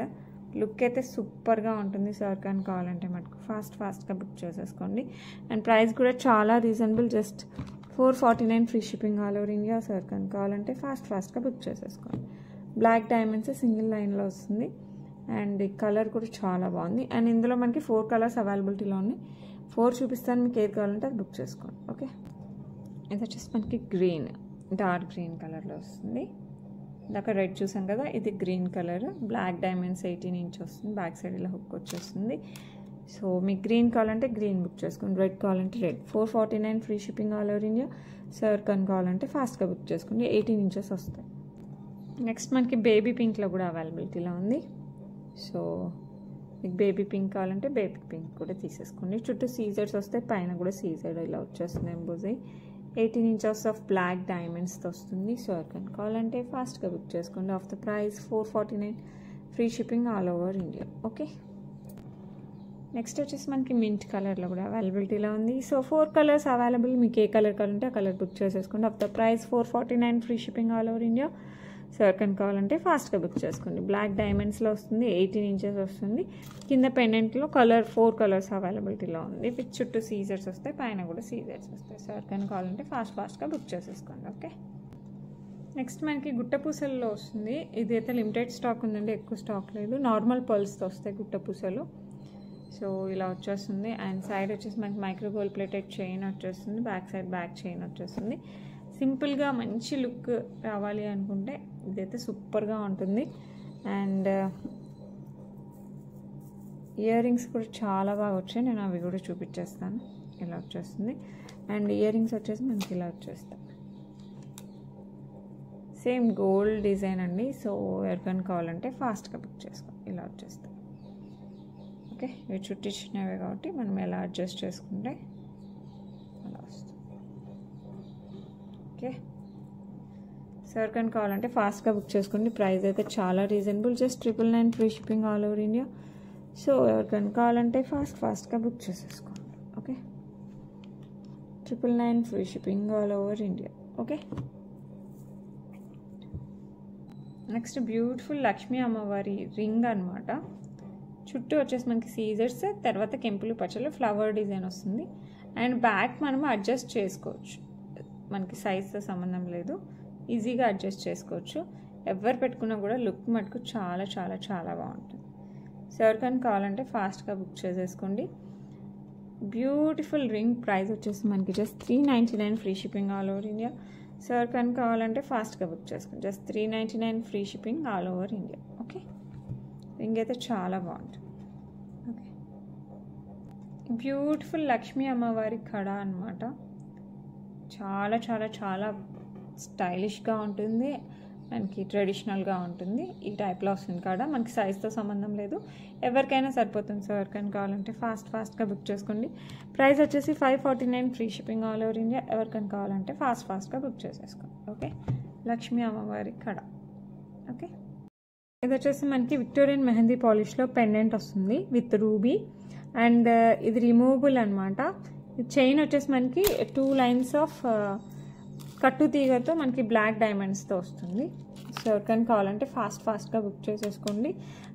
లుక్ అయితే సూపర్గా ఉంటుంది. సార్ కానీ కావాలంటే మటుకు ఫాస్ట్గా బుక్ చేసేసుకోండి. అండ్ ప్రైస్ కూడా చాలా reasonable, just 449 free shipping all over India. Sir కానీ కావాలంటే ఫాస్ట్గా బుక్ చేసేసుకోండి. బ్లాక్ డైమండ్స్ సింగిల్ లైన్లో వస్తుంది. అండ్ ఈ కలర్ కూడా చాలా బాగుంది. అండ్ ఇందులో మనకి 4 కలర్స్ అవైలబిలిటీలో ఉన్నాయి. 4 చూపిస్తాను, మీకు ఏది కావాలంటే అది బుక్ చేసుకోండి. ఓకే, ఇది వచ్చేసి మనకి గ్రీన్, డార్క్ గ్రీన్ కలర్లో వస్తుంది. ఇందాక రెడ్ చూసాం కదా, ఇది green colour. Black diamonds 18 inch వస్తుంది. బ్యాక్ సైడ్ ఇలా హుక్ వచ్చేస్తుంది. సో మీకు గ్రీన్ కావాలంటే గ్రీన్ బుక్ చేసుకోండి, రెడ్ కావాలంటే red. 449 free shipping all over India. సర్ కన్ కావాలంటే ఫాస్ట్గా బుక్ చేసుకోండి. 18 ఇంచెస్ వస్తాయి. నెక్స్ట్ మనకి బేబీ పింక్లో కూడా అవైలబిలిటీలో ఉంది. సో మీకు బేబీ పింక్ కావాలంటే బేబీ పింక్ కూడా తీసేసుకోండి. చుట్టూ సీజర్స్ వస్తాయి, పైన కూడా సీజర్ ఇలా వచ్చేస్తుంది ఎంబోజ్ అయ్యి. 18 ఇంచెస్ ఆఫ్ బ్లాక్ డైమండ్స్తో వస్తుంది. సో అక్కడ కావాలంటే ఫాస్ట్గా బుక్ చేసుకోండి. Of the price 449 free shipping all over India. Okay, next వచ్చేసి మనకి మింట్ కలర్లో కూడా అవైలబిలిటీలో ఉంది. సో 4 కలర్స్ అవైలబుల్, మీకు ఏ కలర్ కావాలంటే ఆ కలర్ బుక్ చేసేసుకోండి. Of the price 449 free shipping all over India. So అక్కడ కావాలంటే ఫాస్ట్గా బుక్ చేసుకోండి. బ్లాక్ డైమండ్స్లో వస్తుంది, 18 ఇంచెస్ వస్తుంది. కింద పెండెంట్లో 4 కలర్స్ అవైలబిలిటీలో ఉంది. విత్ చుట్టూ సీజర్స్ వస్తాయి, పైన కూడా సీజర్స్ వస్తాయి. సో అక్కడ కావాలంటే ఫాస్ట్గా బుక్ చేసేసుకోండి. ఓకే, నెక్స్ట్ మనకి గుట్టపూసల్లో వస్తుంది. ఇది అయితే లిమిటెడ్ స్టాక్ ఉందండి, ఎక్కువ స్టాక్ లేదు. నార్మల్ పర్ల్స్తో వస్తాయి గుట్టపూసలు. సో ఇలా వచ్చేస్తుంది. అండ్ సైడ్ వచ్చేసి మనకి మైక్రో గోల్డ్ ప్లేటెడ్ చైన్ వచ్చేస్తుంది. బ్యాక్ సైడ్ బ్యాక్ చైన్ వచ్చేస్తుంది. సింపుల్గా మంచి లుక్ రావాలి అనుకుంటే ఇదైతే సూపర్గా ఉంటుంది. అండ్ ఇయర్ రింగ్స్ కూడా చాలా బాగా వచ్చాయి, నేను అవి కూడా చూపించేస్తాను. ఇలా వచ్చేస్తుంది. అండ్ ఇయర్ రింగ్స్ వచ్చేసి మనకి ఇలా వచ్చేస్తాయి, సేమ్ గోల్డ్ డిజైన్ అండి. సో ఎవరికైనా కావాలంటే ఫాస్ట్గా బుక్ చేసుకో. ఇలా వచ్చేస్తాయి. ఓకే, ఇవి చుట్టించినవే కాబట్టి మనం ఎలా అడ్జస్ట్ చేసుకుంటే అలా వస్తుంది. ఓకే, సార్ కానీ కావాలంటే ఫాస్ట్గా బుక్ చేసుకోండి. ప్రైస్ అయితే చాలా reasonable, just 999 free shipping all over India. So ఎవరికైనా కావాలంటే ఫాస్ట్గా బుక్ చేసేసుకోండి. Okay, 999 free shipping all over India. Okay, next beautiful Lakshmi అమ్మవారి రింగ్ అనమాట. చుట్టూ వచ్చేసి మనకి సీజర్స్, తర్వాత కెంపులు పచ్చలు ఫ్లవర్ డిజైన్ వస్తుంది. అండ్ బ్యాక్ మనము అడ్జస్ట్ చేసుకోవచ్చు, మనకి సైజ్తో సంబంధం లేదు, ఈజీగా అడ్జస్ట్ చేసుకోవచ్చు. ఎవరు పెట్టుకున్నా కూడా లుక్ మటుకు చాలా చాలా చాలా బాగుంటుంది. సార్ కానీ కావాలంటే ఫాస్ట్గా బుక్ చేసేసుకోండి. Beautiful ring. ప్రైస్ వచ్చేసి మనకి just 399 free shipping all over India. Sir కానీ కావాలంటే ఫాస్ట్గా బుక్ చేసుకోండి. Just 399 free shipping all over India. Okay, ring అయితే చాలా బాగుంటుంది. ఓకే, బ్యూటిఫుల్ లక్ష్మీ అమ్మవారి కడ అనమాట. చాలా చాలా చాలా స్టైలిష్గా ఉంటుంది, మనకి ట్రెడిషనల్గా ఉంటుంది. ఈ టైప్లో వస్తుంది కడ, మనకి సైజ్తో సంబంధం లేదు, ఎవరికైనా సరిపోతుంది. సో ఎవరికైనా కావాలంటే ఫాస్ట్గా బుక్ చేసుకోండి. ప్రైస్ వచ్చేసి 549 free shipping all over India. ఎవరికైనా కావాలంటే ఫాస్ట్గా బుక్ చేసేసుకోండి. ఓకే, లక్ష్మీ అమ్మవారి కడ. ఓకే, ఇది వచ్చేసి మనకి విక్టోరియన్ మెహందీ పాలిష్లో పెండెంట్ వస్తుంది విత్ రూబీ. అండ్ ఇది రిమూవబుల్ అనమాట. చైన్ వచ్చేసి మనకి 2 లైన్స్ ఆఫ్ కట్టు తీగతో మనకి బ్లాక్ డైమండ్స్తో వస్తుంది. సో ఎవరికైనా కావాలంటే ఫాస్ట్గా బుక్ చేసేసుకోండి.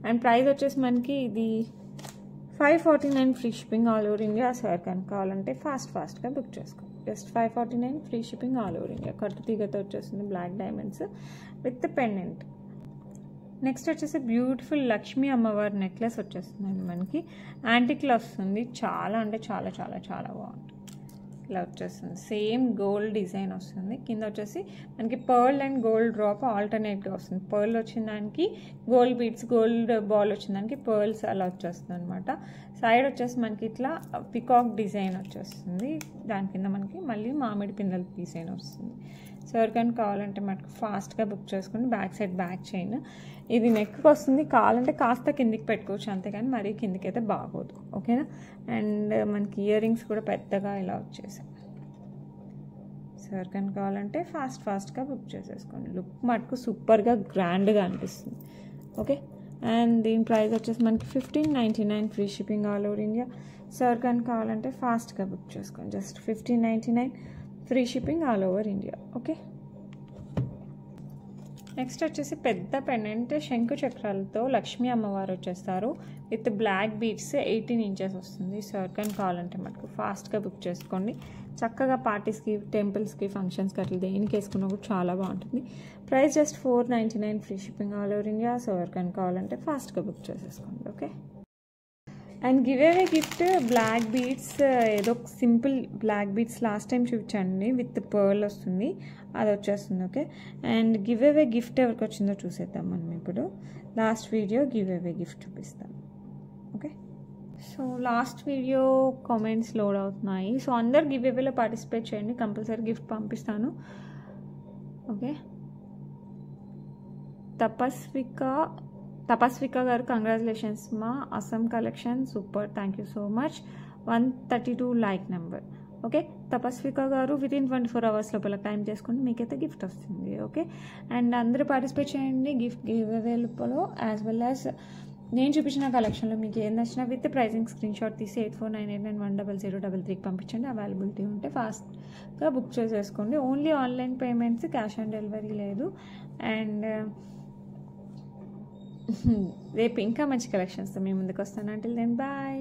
అండ్ ప్రైస్ వచ్చేసి మనకి ఇది 549 free shipping all over India. So ఎవరికైనా కావాలంటే ఫాస్ట్గా బుక్ చేసుకోండి. Just 549 free shipping all over India. కట్టు తీగతో వచ్చేస్తుంది black diamonds with pendant. Next వచ్చేసి బ్యూటిఫుల్ లక్ష్మీ అమ్మవారి నెక్లెస్ వచ్చేస్తుందండి. మనకి యాంటిక్లో వస్తుంది. చాలా అంటే చాలా చాలా చాలా బాగుంటుంది. ఇలా వచ్చేస్తుంది, సేమ్ గోల్డ్ డిజైన్ వస్తుంది. కింద వచ్చేసి మనకి పర్ల్ అండ్ గోల్డ్ డ్రాప్ ఆల్టర్నేట్గా వస్తుంది. పర్ల్ వచ్చిన దానికి గోల్డ్ బీడ్స్, గోల్డ్ బాల్ వచ్చిన దానికి పర్ల్స్ అలా వచ్చేస్తుంది అనమాట. సైడ్ వచ్చేసి మనకి ఇట్లా పికాక్ డిజైన్ వచ్చేస్తుంది. దాని కింద మనకి మళ్ళీ మామిడి పిందెల డిజైన్ వస్తుంది. సో ఎవరికైనా కావాలంటే మనకు ఫాస్ట్గా బుక్ చేసుకోండి. బ్యాక్ సైడ్ బ్యాక్ చైన్, ఇది నెక్కి వస్తుంది. కావాలంటే కాస్త కిందికి పెట్టుకోవచ్చు, అంతేగాని మరీ కిందికి అయితే బాగోదు. ఓకేనా. అండ్ మనకి ఇయర్ రింగ్స్ కూడా పెద్దగా ఇలా వచ్చేసాయి. ఎవరికైనా కావాలంటే ఫాస్ట్గా బుక్ చేసేసుకోండి. లుక్ మటుకు సూపర్గా గ్రాండ్గా అనిపిస్తుంది. ఓకే, అండ్ దీని ప్రైస్ వచ్చేసి మనకి 1599 free shipping all over India. So ఎవరికైనా కావాలంటే ఫాస్ట్గా బుక్ చేసుకోండి. Just 1599 free shipping all over India. Okay, next వచ్చేసి పెద్ద పెండెంట్ శంకు చక్రాలతో లక్ష్మీ అమ్మవారు వచ్చేస్తారు విత్ బ్లాక్ బీడ్స్ 18 ఇంచెస్ వస్తుంది. సో ఎవరికైనా కావాలంటే మటుకు ఫాస్ట్గా బుక్ చేసుకోండి. చక్కగా పార్టీస్కి, టెంపుల్స్కి, ఫంక్షన్స్కి అట్లా దేనికి వేసుకున్నా కూడా చాలా బాగుంటుంది. Price just 499 free shipping all over India. So ఎవరికైనా కావాలంటే ఫాస్ట్గా బుక్ చేసేసుకోండి. Okay, and give away gift black beads, ఏదో simple black beads last time చూపించండి విత్ పర్ల్ వస్తుంది, అది వచ్చేస్తుంది. Okay, and give away gift ఎవరికి వచ్చిందో చూసేద్దాం మనం ఇప్పుడు. Last video give away gift చూపిస్తాం. Okay, so last video comments load అవుతున్నాయి. సో అందరు గివ్ అవేలో పార్టిసిపేట్ చేయండి, కంపల్సరీ గిఫ్ట్ పంపిస్తాను. ఓకే, తపస్విక గారు కంగ్రాచులేషన్స్ మా, awesome collection super, thank you so much. 132 like number. Okay, Tapasvika గారు వితిన్ 24 అవర్స్ లోపల టైం చేసుకుని మీకైతే గిఫ్ట్ వస్తుంది. ఓకే, అండ్ అందరూ పార్టిసిపేట్ చేయండి గివ్ అవే లోపల. యాజ్ వెల్ యాజ్ నేను చూపించిన కలెక్షన్లో మీకు ఏం నచ్చినా విత్ ప్రైజింగ్ స్క్రీన్ షాట్ తీసి 8498910033 పంపించండి. అవైలబిలిటీ ఉంటే ఫాస్ట్గా బుక్ చేసేసుకోండి. Only online payments, cash on delivery లేదు. అండ్ రేపు ఇంకా మంచి కలెక్షన్స్తో మీ ముందుకు వస్తాను. Until then bye.